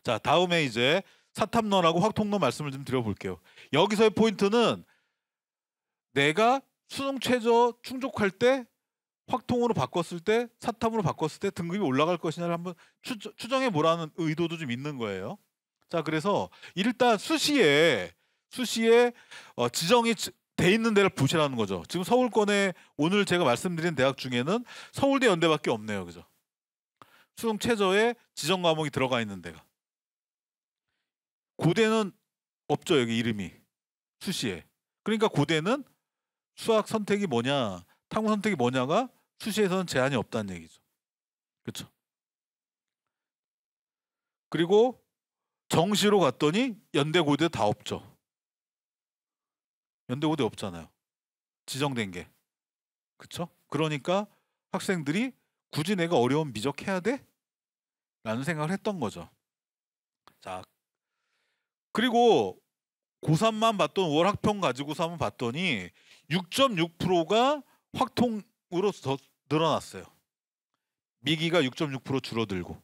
자, 다음에 이제 사탐론하고 확통론 말씀을 좀 드려볼게요. 여기서의 포인트는 내가 수능 최저 충족할 때 확통으로 바꿨을 때 사탐으로 바꿨을 때 등급이 올라갈 것이냐를 한번 추정해 보라는 의도도 좀 있는 거예요. 자, 그래서 일단 수시에 지정이 돼 있는 데를 보시라는 거죠. 지금 서울권에 오늘 제가 말씀드린 대학 중에는 서울대 연대밖에 없네요. 그죠? 수능 최저에 지정 과목이 들어가 있는 데가. 고대는 없죠. 여기 이름이. 수시에. 그러니까 고대는 수학 선택이 뭐냐, 탐구 선택이 뭐냐가 수시에서는 제한이 없다는 얘기죠. 그렇죠? 그리고 정시로 갔더니 연대 고대 다 없죠. 연대 고대 없잖아요. 지정된 게. 그렇죠? 그러니까 학생들이 굳이 내가 어려운 미적해야 돼? 라는 생각을 했던 거죠. 자, 그리고 고3만 봤던 5월 학평 가지고서 한번 봤더니 6.6%가 확통으로 더 늘어났어요. 미기가 6.6% 줄어들고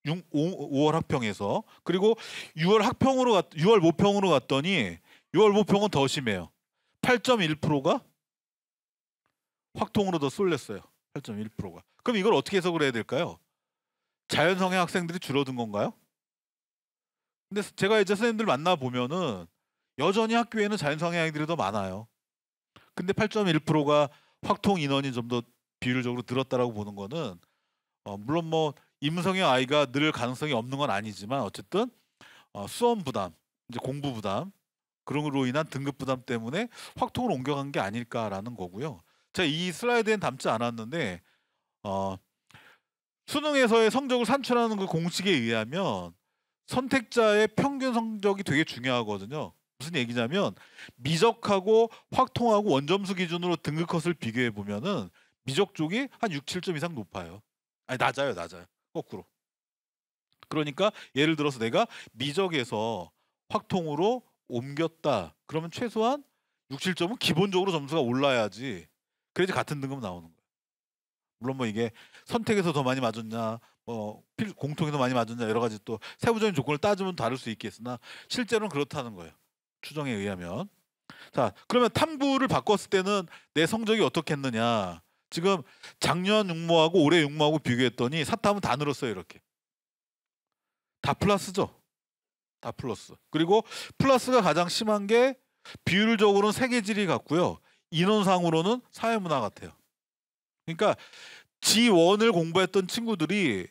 5월 학평에서. 그리고 6월 모평으로 갔더니 6월 모평은 더 심해요. 8.1%가 확통으로 더 쏠렸어요. 8.1%가. 그럼 이걸 어떻게 해석을 해야 될까요? 자연성의 학생들이 줄어든 건가요? 근데 제가 이제 선생님들 만나보면은 여전히 학교에는 자연성의 아이들이 더 많아요. 근데 8.1%가 확통 인원이 좀 더 비율적으로 늘었다라고 보는 거는 물론 뭐 임성의 아이가 늘 가능성이 없는 건 아니지만 어쨌든 수험 부담, 이제 공부 부담 그런 거로 인한 등급 부담 때문에 확통을 옮겨간 게 아닐까라는 거고요. 제가 이 슬라이드엔 담지 않았는데 수능에서의 성적을 산출하는 그 공식에 의하면 선택자의 평균 성적이 되게 중요하거든요. 무슨 얘기냐면 미적하고 확통하고 원점수 기준으로 등급 컷을 비교해 보면은 미적 쪽이 한 6, 7점 이상 높아요. 아니 낮아요. 거꾸로. 그러니까 예를 들어서 내가 미적에서 확통으로 옮겼다. 그러면 최소한 6, 7점은 기본적으로 점수가 올라야지. 그래야지 같은 등급 나오는 거예요. 물론 뭐 이게 선택에서 더 많이 맞았냐, 뭐 공통에서 많이 맞았냐 여러 가지 또 세부적인 조건을 따지면 다를 수 있겠으나 실제로는 그렇다는 거예요. 추정에 의하면. 자, 그러면 탐구를 바꿨을 때는 내 성적이 어떻겠느냐. 지금 작년 육모하고 올해 육모하고 비교했더니 사탐은 다 늘었어요. 이렇게. 다 플러스죠. 다 플러스. 그리고 플러스가 가장 심한 게 비율적으로는 세계지리 같고요. 인원상으로는 사회문화 같아요. 그러니까 G1을 공부했던 친구들이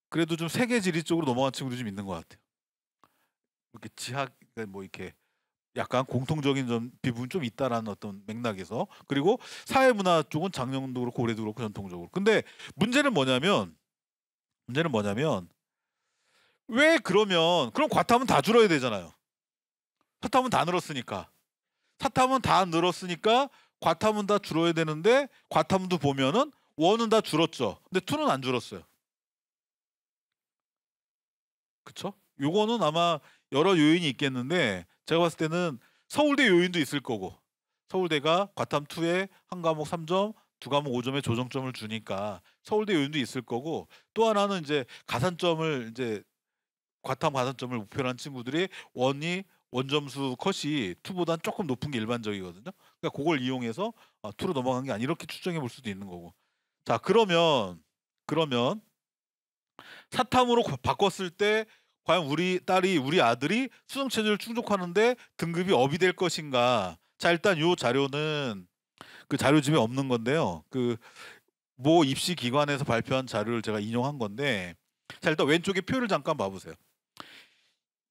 그래도 좀 세계지리 쪽으로 넘어간 친구들이 좀 있는 것 같아요. 이렇게 지학 뭐 이렇게 약간 공통적인 부분 좀 있다라는 어떤 맥락에서, 그리고 사회문화 쪽은 작년도 그렇고 올해도 그렇고 전통적으로. 근데 문제는 뭐냐면 왜 그러면 그럼 과탐은 다 줄어야 되잖아요. 사탐은 다 늘었으니까. 사탐은 다 늘었으니까 과탐은 다 줄어야 되는데 과탐도 보면은 원은 다 줄었죠. 근데 투는 안 줄었어요. 그쵸? 요거는 아마 여러 요인이 있겠는데 제가 봤을 때는 서울대 요인도 있을 거고, 서울대가 과탐 2에 한 과목 3점, 두 과목 5점의 조정점을 주니까 서울대 요인도 있을 거고, 또 하나는 이제 가산점을 이제 과탐 가산점을 목표로 한 친구들이 원점수 컷이 2보다는 조금 높은 게 일반적이거든요. 그러니까 그걸 이용해서 2로 넘어간 게 아니 이렇게 추정해 볼 수도 있는 거고. 자, 그러면 사탐으로 바꿨을 때 과연 우리 아들이 수능 체제를 충족하는데 등급이 업이 될 것인가? 자, 일단 요 자료는 그 자료집에 없는 건데요. 그 모 입시 기관에서 발표한 자료를 제가 인용한 건데, 자, 일단 왼쪽에 표를 잠깐 봐보세요.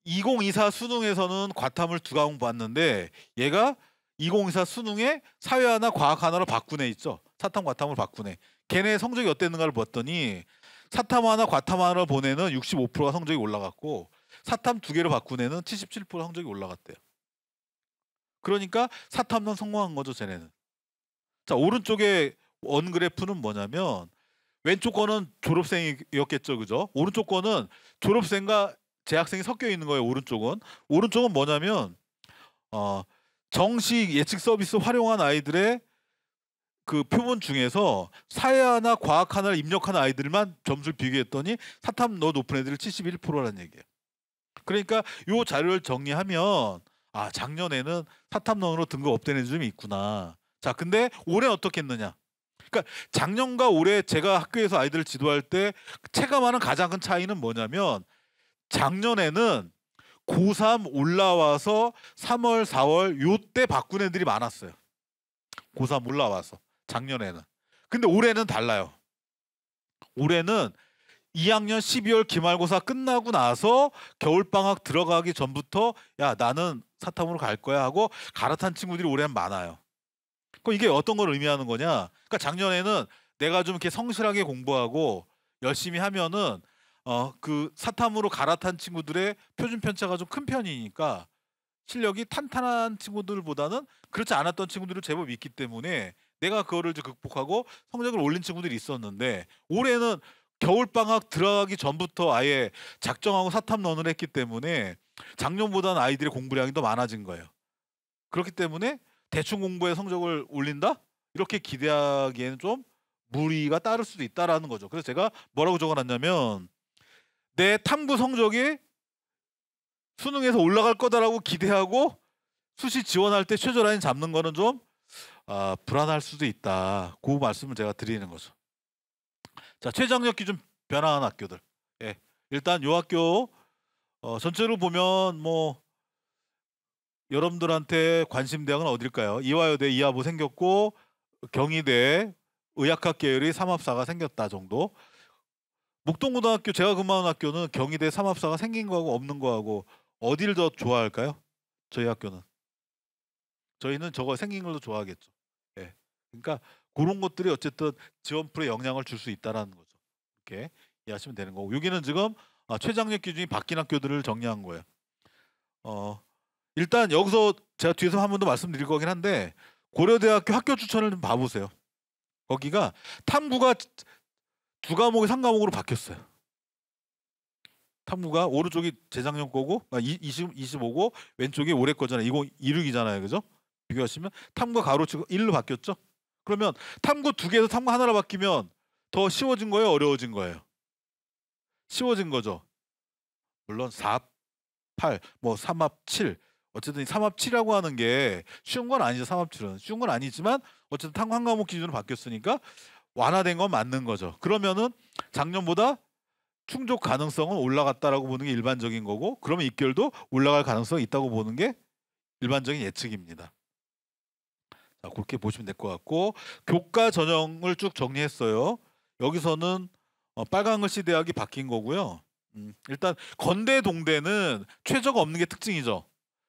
2024 수능에서는 과탐을 2과목 봤는데 얘가 2024 수능에 사회 하나 과학 하나로 바꾸네 있죠. 사탐 과탐을 바꾸네. 걔네 성적이 어땠는가를 봤더니 사탐 하나 과탐 하나를 보내는 65%가 성적이 올라갔고 사탐 2개를 바꾼 애는 77% 성적이 올라갔대요. 그러니까 사탐만 성공한 거죠, 쟤네는. 자, 오른쪽에 원 그래프는 뭐냐면 왼쪽 거는 졸업생이었겠죠, 그죠? 오른쪽 거는 졸업생과 재학생이 섞여 있는 거예요. 오른쪽은 뭐냐면 정시 예측 서비스 활용한 아이들의 그 표본 중에서 사회 하나 과학 하나를 입력한 아이들만 점수를 비교했더니 사탐 너 높은 애들이 71%라는 얘기예요. 그러니까 요 자료를 정리하면 작년에는 사탐론으로 등급 업된 애들이 좀 있구나. 자, 근데 올해는 어떻게 했느냐? 그러니까 작년과 올해 제가 학교에서 아이들을 지도할 때 체감하는 가장 큰 차이는 뭐냐면 작년에는 고3 올라와서 3월, 4월 요때 바꾼 애들이 많았어요. 고3 올라와서 작년에는. 근데 올해는 달라요. 올해는 2학년 12월 기말고사 끝나고 나서 겨울방학 들어가기 전부터 야 나는 사탐으로 갈 거야 하고 갈아탄 친구들이 올해는 많아요. 그럼 이게 어떤 걸 의미하는 거냐? 그러니까 작년에는 내가 좀 이렇게 성실하게 공부하고 열심히 하면은 그 사탐으로 갈아탄 친구들의 표준 편차가 좀 큰 편이니까 실력이 탄탄한 친구들보다는 그렇지 않았던 친구들을 제법 있기 때문에 내가 그거를 이제 극복하고 성적을 올린 친구들이 있었는데 올해는 겨울방학 들어가기 전부터 아예 작정하고 사탐런을 했기 때문에 작년보다는 아이들의 공부량이 더 많아진 거예요. 그렇기 때문에 대충 공부해 성적을 올린다? 이렇게 기대하기에는 좀 무리가 따를 수도 있다라는 거죠. 그래서 제가 뭐라고 적어놨냐면 내 탐구 성적이 수능에서 올라갈 거다라고 기대하고 수시 지원할 때 최저라인 잡는 거는 좀 불안할 수도 있다. 그 말씀을 제가 드리는 거죠. 자, 최저학력 기준 변화한 학교들. 예. 일단 요 학교 전체로 보면 뭐 여러분들한테 관심 대학은 어딜까요? 이화여대 이화부 생겼고 경희대 의학학 계열이 삼합사가 생겼다 정도. 목동고등학교 제가 근무하는 학교는 경희대 삼합사가 생긴 거하고 없는 거하고 어디를 더 좋아할까요? 저희 학교는. 저희는 저거 생긴 걸 더 좋아하겠죠. 예. 그러니까 그런 것들이 어쨌든 지원풀에 영향을 줄 수 있다라는 거죠. 이렇게 이해하시면 되는 거고. 여기는 지금 최저학력 기준이 바뀐 학교들을 정리한 거예요. 일단 여기서 제가 뒤에서 한 번 더 말씀드릴 거긴 한데 고려대학교 학교 추천을 좀 봐보세요. 거기가 탐구가 2과목이 3과목으로 바뀌었어요. 탐구가 오른쪽이 재작년 거고 25고 왼쪽이 올해 거잖아요. 2016이잖아요. 그죠? 비교하시면 탐구가 가로치고 1로 바뀌었죠. 그러면 탐구 2개에서 탐구 하나로 바뀌면 더 쉬워진 거예요? 어려워진 거예요? 쉬워진 거죠. 물론 4, 8, 뭐 3합 7 어쨌든 3합 7이라고 하는 게 쉬운 건 아니죠. 3합 7은 쉬운 건 아니지만 어쨌든 탐구 한 과목 기준으로 바뀌었으니까 완화된 건 맞는 거죠. 그러면은 작년보다 충족 가능성은 올라갔다라고 보는 게 일반적인 거고, 그러면 입결도 올라갈 가능성이 있다고 보는 게 일반적인 예측입니다. 자, 그렇게 보시면 될 것 같고, 교과 전형을 쭉 정리했어요. 여기서는 빨간 글씨 대학이 바뀐 거고요. 일단 건대 동대는 최저가 없는 게 특징이죠.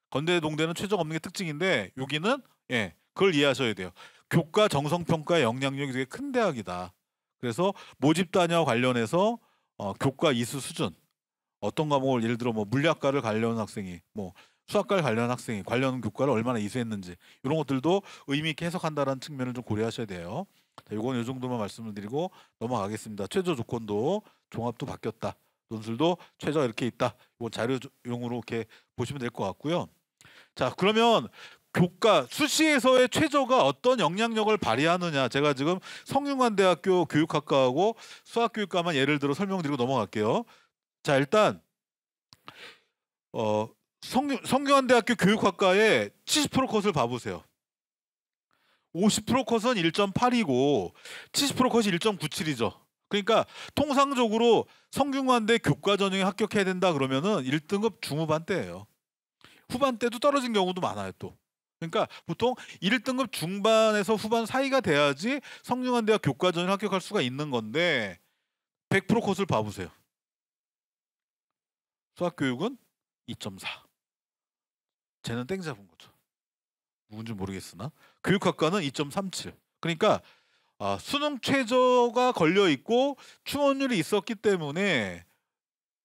건대 동대는 최저가 없는 게 특징인데 여기는 그걸 이해하셔야 돼요. 교과 정성평가의 영향력이 되게 큰 대학이다. 그래서 모집 단위와 관련해서 교과 이수 수준 어떤 과목을 예를 들어 뭐 물리학과를 관련 학생이 뭐 수학과를 관련 학생이 관련 교과를 얼마나 이수했는지 이런 것들도 의미 있게 해석한다는 측면을 좀 고려하셔야 돼요. 자, 요건 이 정도만 말씀을 드리고 넘어가겠습니다. 최저 조건도 종합도 바뀌었다. 논술도 최저가 이렇게 있다. 이건 자료용으로 이렇게 보시면 될 것 같고요. 자, 그러면 교과 수시에서의 최저가 어떤 영향력을 발휘하느냐. 제가 지금 성균관대학교 교육학과하고 수학교육과만 예를 들어 설명드리고 넘어갈게요. 자, 일단 성균관대학교 교육학과의 70% 컷을 봐보세요. 50% 컷은 1.8이고 70% 컷이 1.97이죠. 그러니까 통상적으로 성균관대 교과 전형에 합격해야 된다 그러면은 1등급 중후반대예요. 후반대도 떨어진 경우도 많아요 또. 그러니까 보통 1등급 중반에서 후반 사이가 돼야지 성균관대학 교과 전형에 합격할 수가 있는 건데 100% 컷을 봐보세요. 수학교육은 2.4. 쟤는 땡 잡은 거죠. 누군지 모르겠으나 교육학과는 2.37. 그러니까 수능 최저가 걸려 있고 충원율이 있었기 때문에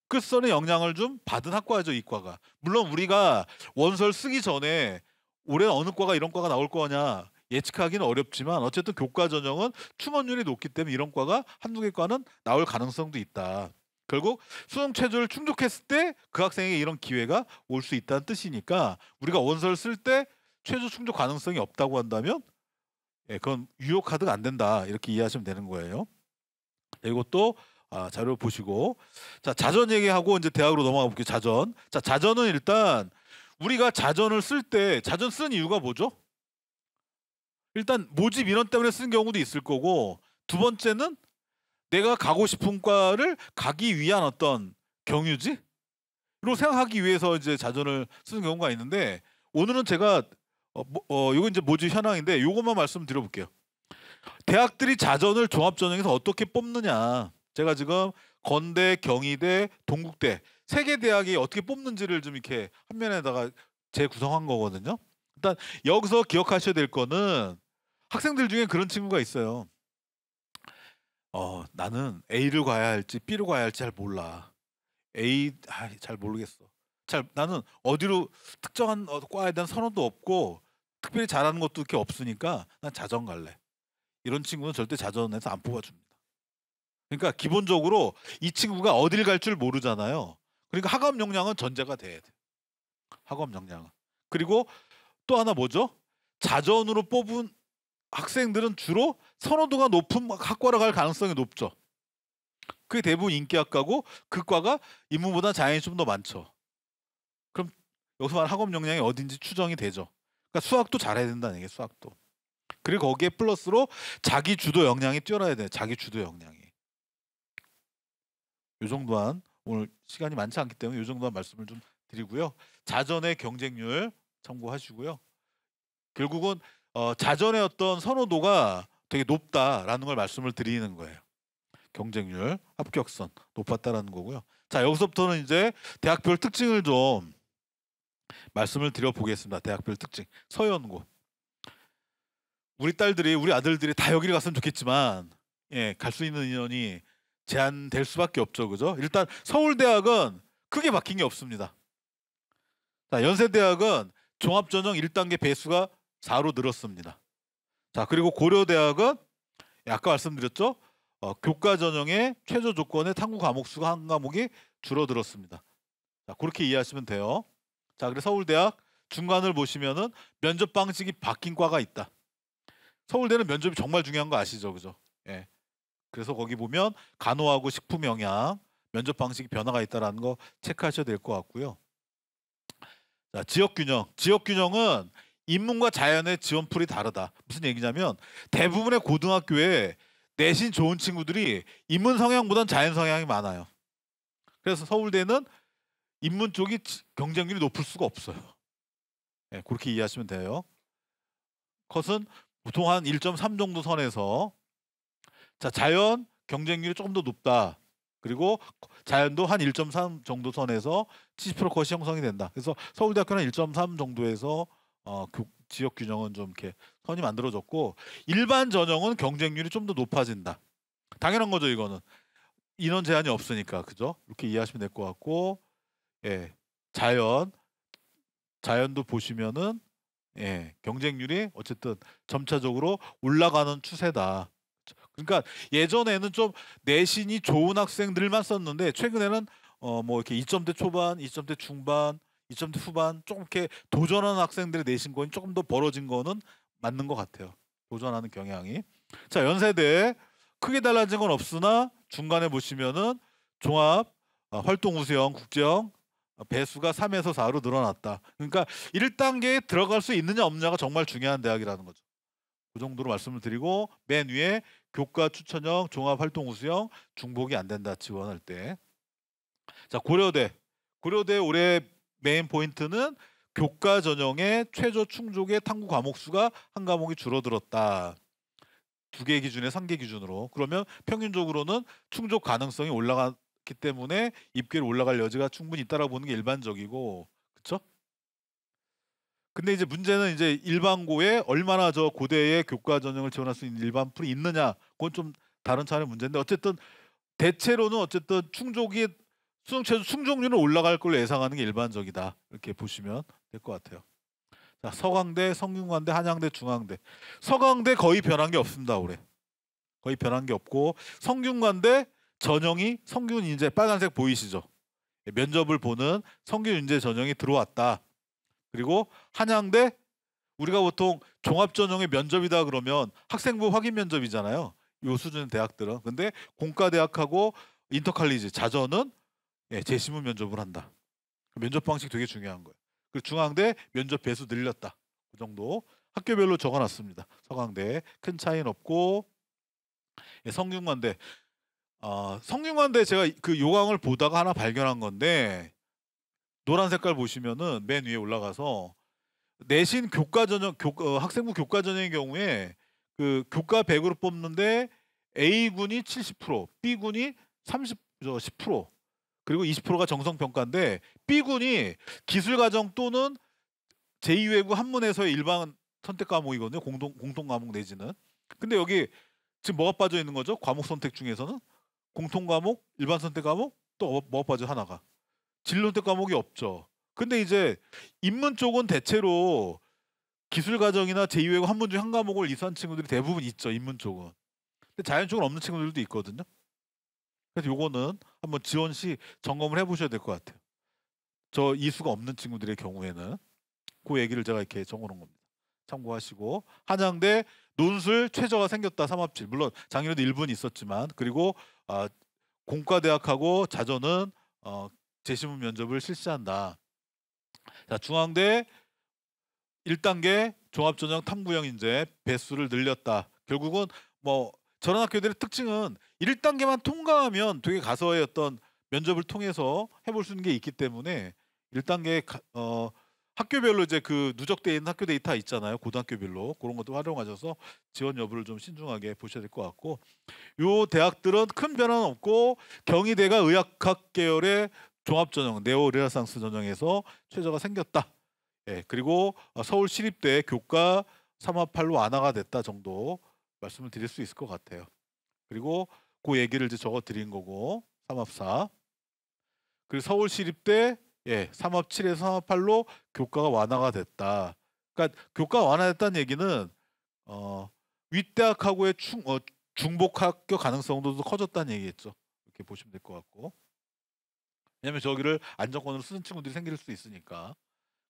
끝선에 영향을 좀 받은 학과죠, 이과가. 물론 우리가 원서를 쓰기 전에 올해 어느 과가 이런 과가 나올 거냐 예측하기는 어렵지만 어쨌든 교과 전형은 충원율이 높기 때문에 이런 과가 한두 개 과는 나올 가능성도 있다. 결국 수능 최저를 충족했을 때 그 학생에게 이런 기회가 올 수 있다는 뜻이니까 우리가 원서를 쓸 때 최저 충족 가능성이 없다고 한다면 그건 유효 카드가 안 된다 이렇게 이해하시면 되는 거예요. 이것도 자료 보시고 자 자전 얘기하고 이제 대학으로 넘어가 볼게요. 자전. 자 자전은 일단 우리가 자전을 쓸 때 자전 쓰는 이유가 뭐죠? 일단 모집 인원 때문에 쓰는 경우도 있을 거고 두 번째는 내가 가고 싶은 과를 가기 위한 어떤 경유지로 생각하기 위해서 이제 자전을 쓰는 경우가 있는데 오늘은 제가 이거 이제 모집 현황인데 요것만 말씀드려볼게요. 대학들이 자전을 종합전형에서 어떻게 뽑느냐. 제가 지금 건대, 경희대, 동국대 세 개 대학이 어떻게 뽑는지를 좀 이렇게 한 면에다가 재구성한 거거든요. 일단 여기서 기억하셔야 될 거는 학생들 중에 그런 친구가 있어요. 나는 A를 가야 할지 B를 가야 할지 잘 몰라. 잘 모르겠어. 나는 어디로 특정한 과에 대한 선호도 없고 특별히 잘하는 것도 이렇게 없으니까 난 자전 갈래. 이런 친구는 절대 자전에서 안 뽑아줍니다. 그러니까 기본적으로 이 친구가 어딜 갈 줄 모르잖아요. 그러니까 학업 역량은 전제가 돼야 돼. 학업 역량은. 그리고 또 하나 뭐죠? 자전으로 뽑은 학생들은 주로 선호도가 높은 학과로 갈 가능성이 높죠. 그게 대부분 인기학과고 그 과가 인문보다 자연이 좀 더 많죠. 그럼 여기서 말하는 학업 역량이 어딘지 추정이 되죠. 그러니까 수학도 잘해야 된다는 얘기예요. 수학도. 그리고 거기에 플러스로 자기 주도 역량이 뛰어나야 돼요. 자기 주도 역량이. 요 정도한 오늘 시간이 많지 않기 때문에 요 정도한 말씀을 좀 드리고요. 자전의 경쟁률 참고하시고요. 결국은 자전의 어떤 선호도가 되게 높다라는 걸 말씀을 드리는 거예요. 경쟁률, 합격선 높았다라는 거고요. 자, 여기서부터는 이제 대학별 특징을 좀 말씀을 드려보겠습니다. 대학별 특징. 서연고. 우리 딸들이, 우리 아들들이 다 여기를 갔으면 좋겠지만 갈 수 있는 인원이 제한될 수밖에 없죠. 그죠? 일단 서울대학은 크게 바뀐 게 없습니다. 자, 연세대학은 종합전형 1단계 배수가 4로 늘었습니다. 자, 그리고 고려대학은 아까 말씀드렸죠? 교과 전형의 최저 조건의 탐구 과목 수가 한 과목이 줄어들었습니다. 자, 그렇게 이해하시면 돼요. 자, 그래서 서울대학 중간을 보시면은 면접 방식이 바뀐 과가 있다. 서울대는 면접이 정말 중요한 거 아시죠? 그죠? 예. 그래서 거기 보면 간호하고 식품 영양 면접 방식이 변화가 있다는 거 체크하셔야 될 것 같고요. 자, 지역 균형. 지역 균형은 인문과 자연의 지원풀이 다르다. 무슨 얘기냐면 대부분의 고등학교에 내신 좋은 친구들이 인문 성향보단 자연 성향이 많아요. 그래서 서울대는 인문 쪽이 경쟁률이 높을 수가 없어요. 네, 그렇게 이해하시면 돼요. 컷은 보통 한 1.3 정도 선에서 자, 자연 경쟁률이 조금 더 높다. 그리고 자연도 한 1.3 정도 선에서 70% 컷이 형성이 된다. 그래서 서울대학교는 1.3 정도에서 지역 균형은 좀 이렇게 선이 만들어졌고, 일반 전형은 경쟁률이 좀 더 높아진다. 당연한 거죠, 이거는. 인원 제한이 없으니까, 그죠? 이렇게 이해하시면 될 것 같고, 예, 자연도 보시면은, 예, 경쟁률이 어쨌든 점차적으로 올라가는 추세다. 그러니까 예전에는 좀 내신이 좋은 학생들만 썼는데, 최근에는 뭐 이렇게 2점대 초반, 2점대 중반, 2점대 후반 좀 이렇게 도전하는 학생들의 내신권이 조금 더 벌어진 거는 맞는 것 같아요. 도전하는 경향이. 자, 연세대 크게 달라진 건 없으나 중간에 보시면은 종합 활동 우수형 국제형 배수가 3에서 4로 늘어났다. 그러니까 1단계에 들어갈 수 있느냐 없느냐가 정말 중요한 대학이라는 거죠. 그 정도로 말씀을 드리고, 맨 위에 교과 추천형 종합활동 우수형 중복이 안 된다, 지원할 때. 자, 고려대 올해 메인 포인트는 교과 전형의 최저 충족의 탐구 과목 수가 한 과목이 줄어들었다. 2개 기준에 3개 기준으로. 그러면 평균적으로는 충족 가능성이 올라갔기 때문에 입계로 올라갈 여지가 충분히 있다라고 보는 게 일반적이고, 그쵸? 근데 이제 문제는 이제 일반고에 얼마나 저 고대의 교과 전형을 지원할 수 있는 일반 풀이 있느냐, 그건 좀 다른 차원의 문제인데, 어쨌든 대체로는 어쨌든 수능 최저 충족률은 올라갈 걸로 예상하는 게 일반적이다, 이렇게 보시면 될 것 같아요. 자, 서강대, 성균관대, 한양대, 중앙대. 서강대 거의 변한 게 없습니다, 올해. 거의 변한 게 없고, 성균관대 전형이 성균인재 빨간색 보이시죠? 면접을 보는 성균인재 전형이 들어왔다. 그리고 한양대, 우리가 보통 종합전형의 면접이다 그러면 학생부 확인 면접이잖아요, 이 수준의 대학들은. 근데 공과대학하고 인터칼리지 자전은 재시문 면접을 한다. 면접 방식 되게 중요한 거예요. 그리고 중앙대 면접 배수 늘렸다. 그 정도 학교별로 적어놨습니다. 서강대 큰 차이는 없고, 성균관대 성균관대 제가 그 요강을 보다가 하나 발견한 건데, 노란 색깔 보시면은 맨 위에 올라가서 내신 교과 전형 학생부 교과 전형의 경우에 그 교과 100으로 뽑는데 A군이 70%, B군이 10%, 그리고 20%가 정성 평가인데, B군이 기술 과정 또는 제2외국 한문에서의 일반 선택 과목이거든요. 공통 과목 내지는. 근데 여기 지금 뭐가 빠져 있는 거죠? 과목 선택 중에서는 공통 과목, 일반 선택 과목, 또 뭐가 빠져? 하나가 진로 선택 과목이 없죠. 근데 이제 인문 쪽은 대체로 기술 과정이나 제2외국 한문 중 한 과목을 이수한 친구들이 대부분 있죠, 인문 쪽은. 근데 자연 쪽은 없는 친구들도 있거든요. 그래서 요거는 한번 지원 시 점검을 해보셔야 될 것 같아요. 저 이수가 없는 친구들의 경우에는 그 얘기를 제가 이렇게 적어놓은 겁니다. 참고하시고, 한양대 논술 최저가 생겼다, 3합칠. 물론 작년에도 1분 있었지만, 그리고 공과대학하고 자전은 재시문 면접을 실시한다. 자, 중앙대 1단계 종합전형 탐구형 인재 배수를 늘렸다. 결국은 뭐 저런 학교들의 특징은 1단계만 통과하면 되게 가서의 어떤 면접을 통해서 해볼 수 있는 게 있기 때문에, 1단계 학교별로 이제 그 누적되어 있는 학교 데이터 있잖아요, 고등학교별로. 그런 것도 활용하셔서 지원 여부를 좀 신중하게 보셔야 될 것 같고, 요 대학들은 큰 변화는 없고, 경희대가 의학학 계열의 종합전형 네오 르네상스 전형에서 최저가 생겼다. 예, 그리고 서울시립대 교과 3합8로 완화가 됐다 정도 말씀을 드릴 수 있을 것 같아요. 그리고 그 얘기를 이제 적어 드린 거고, 3합4. 그리고 서울시립대 3합7에서 3합8로 교과가 완화가 됐다. 그러니까 교과가 완화됐다는 얘기는 윗대학하고의 중복 합격 가능성도 커졌다는 얘기겠죠. 이렇게 보시면 될 것 같고, 왜냐면 저기를 안정권으로 쓰는 친구들이 생길 수 있으니까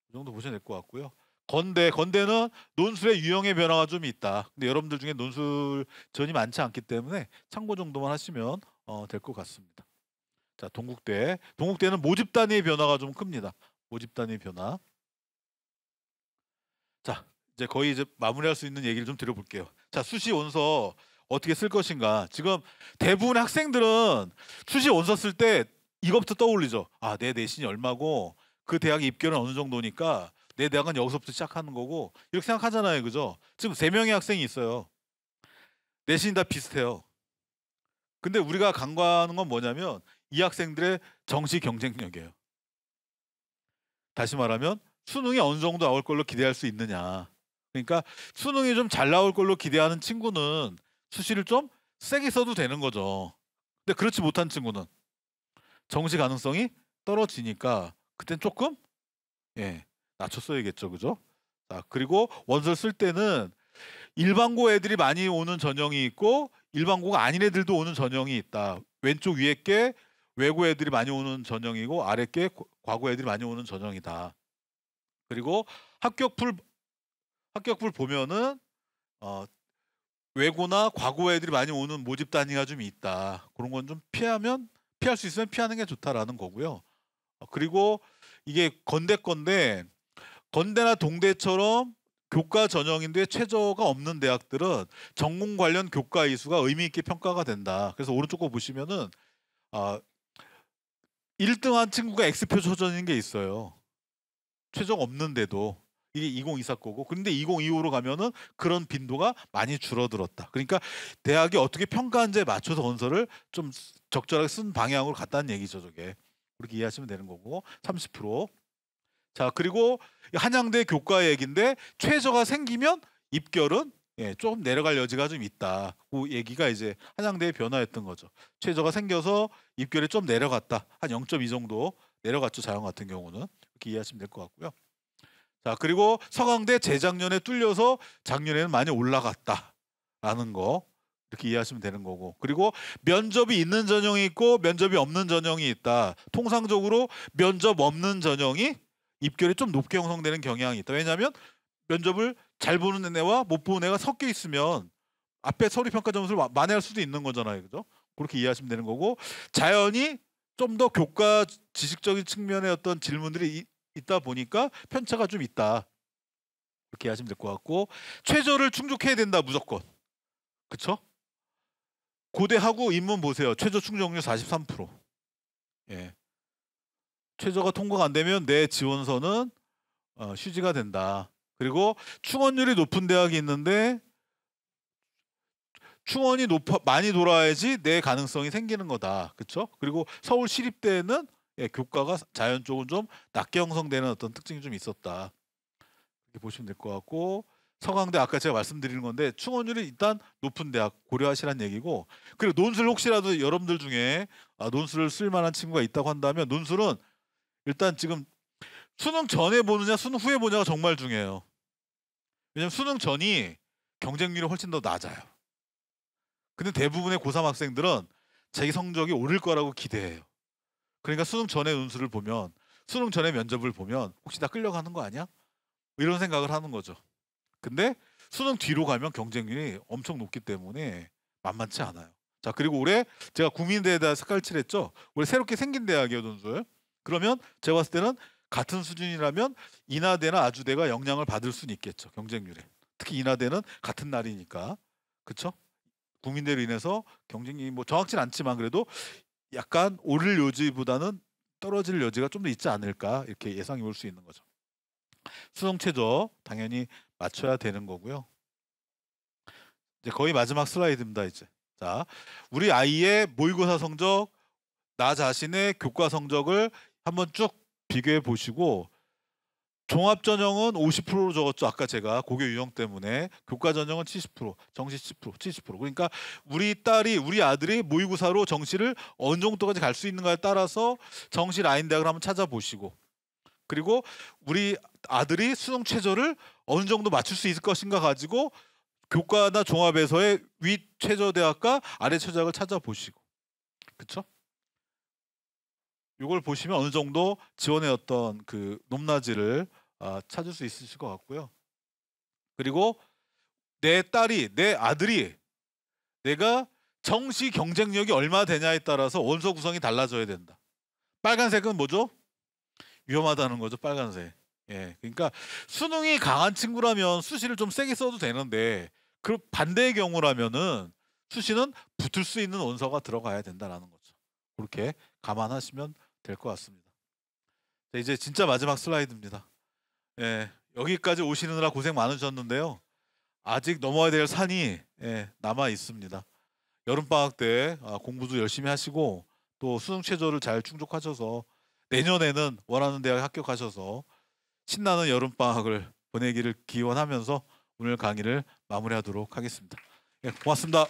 그 정도 보시면 될 것 같고요. 건대는 논술의 유형의 변화가 좀 있다. 근데 여러분들 중에 논술 전이 많지 않기 때문에 참고 정도만 하시면 될 것 같습니다. 자, 동국대는 모집 단위의 변화가 좀 큽니다. 모집 단위의 변화. 자, 이제 거의 이제 마무리할 수 있는 얘기를 좀 드려볼게요. 자, 수시 원서 어떻게 쓸 것인가. 지금 대부분의 학생들은 수시 원서 쓸 때 이것부터 떠올리죠. 아, 내 내신이 얼마고 그 대학 입결은 어느 정도니까 내 대학은 여기서부터 시작하는 거고, 이렇게 생각하잖아요, 그죠? 지금 3명의 학생이 있어요. 내신이 다 비슷해요. 근데 우리가 간과하는 건 뭐냐면 이 학생들의 정시 경쟁력이에요. 다시 말하면 수능이 어느 정도 나올 걸로 기대할 수 있느냐. 그러니까 수능이 좀 잘 나올 걸로 기대하는 친구는 수시를 좀 세게 써도 되는 거죠. 근데 그렇지 못한 친구는 정시 가능성이 떨어지니까 그땐 조금 낮춰 써야겠죠. 그죠? 자, 그리고 원서를 쓸 때는 일반고 애들이 많이 오는 전형이 있고 일반고가 아닌 애들도 오는 전형이 있다. 왼쪽 위에 게 외고 애들이 많이 오는 전형이고 아래 게 과고 애들이 많이 오는 전형이다. 그리고 합격풀 보면은 외고나 과고 애들이 많이 오는 모집 단위가 좀 있다. 그런 건 좀 피할 수 있으면 피하는 게 좋다라는 거고요. 그리고 이게 건대나 동대처럼 교과 전형인데 최저가 없는 대학들은 전공 관련 교과 이수가 의미 있게 평가가 된다. 그래서 오른쪽 거 보시면은 1등한 친구가 X표 초전인 게 있어요. 최저가 없는데도 이게 2024 거고, 근데 2025로 가면은 그런 빈도가 많이 줄어들었다. 그러니까 대학이 어떻게 평가한지에 맞춰서 원서를 좀 적절하게 쓴 방향으로 갔다는 얘기죠. 저게 그렇게 이해하시면 되는 거고. 30%. 자, 그리고 한양대 교과 얘기인데 최저가 생기면 입결은 조금 내려갈 여지가 좀 있다. 그 얘기가 이제 한양대의 변화였던 거죠. 최저가 생겨서 입결이 좀 내려갔다. 한 0.2 정도 내려갔죠. 자영 같은 경우는. 이렇게 이해하시면 될 것 같고요. 자, 그리고 서강대 재작년에 뚫려서 작년에는 많이 올라갔다라는 거 이렇게 이해하시면 되는 거고. 그리고 면접이 있는 전형이 있고 면접이 없는 전형이 있다. 통상적으로 면접 없는 전형이 입결이 좀 높게 형성되는 경향이 있다. 왜냐하면 면접을 잘 보는 애와 못 보는 애가 섞여 있으면 앞에 서류평가 점수를 만회할 수도 있는 거잖아요. 그죠? 그렇게 이해하시면 되는 거고, 자연히 좀 더 교과 지식적인 측면의 어떤 질문들이 있다 보니까 편차가 좀 있다. 그렇게 이해하시면 될 것 같고, 최저를 충족해야 된다. 무조건. 그쵸? 고대하고 인문 보세요. 최저 충족률 43%. 예. 최저가 통과가 안 되면 내 지원서는 휴지가 된다. 그리고 충원율이 높은 대학이 있는데 충원이 많이 돌아야지 내 가능성이 생기는 거다. 그렇죠? 그리고 서울 시립대는 교과가 자연 쪽은 좀 낮게 형성되는 어떤 특징이 좀 있었다. 이렇게 보시면 될 것 같고, 서강대 아까 제가 말씀드리는 건데 충원율이 일단 높은 대학 고려하시라는 얘기고, 그리고 논술 혹시라도 여러분들 중에 논술을 쓸 만한 친구가 있다고 한다면 논술은 일단 지금 수능 전에 보느냐 수능 후에 보느냐가 정말 중요해요. 왜냐면 수능 전이 경쟁률이 훨씬 더 낮아요. 근데 대부분의 고3 학생들은 자기 성적이 오를 거라고 기대해요. 그러니까 수능 전에 논술을 보면, 수능 전에 면접을 보면 혹시 나 끌려가는 거 아니야? 이런 생각을 하는 거죠. 근데 수능 뒤로 가면 경쟁률이 엄청 높기 때문에 만만치 않아요. 자, 그리고 올해 제가 국민대에다 색깔칠했죠. 올해 새롭게 생긴 대학이에요, 논술. 그러면 제가 봤을 때는 같은 수준이라면 인하대나 아주대가 영향을 받을 수는 있겠죠, 경쟁률에. 특히 인하대는 같은 날이니까. 그렇죠? 국민대로 인해서 경쟁이 뭐 정확진 않지만 그래도 약간 오를 여지보다는 떨어질 여지가 좀 더 있지 않을까, 이렇게 예상해 볼 수 있는 거죠. 수능 최저 당연히 맞춰야 되는 거고요. 이제 거의 마지막 슬라이드입니다. 이제 자, 우리 아이의 모의고사 성적, 나 자신의 교과 성적을 한번 쭉 비교해 보시고, 종합 전형은 50%로 적었죠. 아까 제가 고교 유형 때문에. 교과 전형은 70%, 정시 10%, 70%. 그러니까 우리 아들이 모의고사로 정시를 어느 정도까지 갈 수 있는가에 따라서 정시 라인 대학을 한번 찾아보시고, 그리고 우리 아들이 수능 최저를 어느 정도 맞출 수 있을 것인가 가지고 교과나 종합에서의 위 최저 대학과 아래 최저 대학을 찾아보시고, 그렇죠? 이걸 보시면 어느 정도 지원의 어떤 그 높낮이를 찾을 수 있으실 것 같고요. 그리고 내 아들이 내가 정시 경쟁력이 얼마 되냐에 따라서 원서 구성이 달라져야 된다. 빨간색은 뭐죠? 위험하다는 거죠, 빨간색. 예, 그러니까 수능이 강한 친구라면 수시를 좀 세게 써도 되는데, 그 반대의 경우라면은 수시는 붙을 수 있는 원서가 들어가야 된다라는 거죠. 그렇게 감안하시면 될 것 같습니다. 자, 이제 진짜 마지막 슬라이드입니다. 예, 여기까지 오시느라 고생 많으셨는데요. 아직 넘어야 될 산이 남아 있습니다. 여름방학 때 공부도 열심히 하시고 또 수능 최저를 잘 충족하셔서 내년에는 원하는 대학 합격하셔서 신나는 여름방학을 보내기를 기원하면서 오늘 강의를 마무리하도록 하겠습니다. 예, 고맙습니다.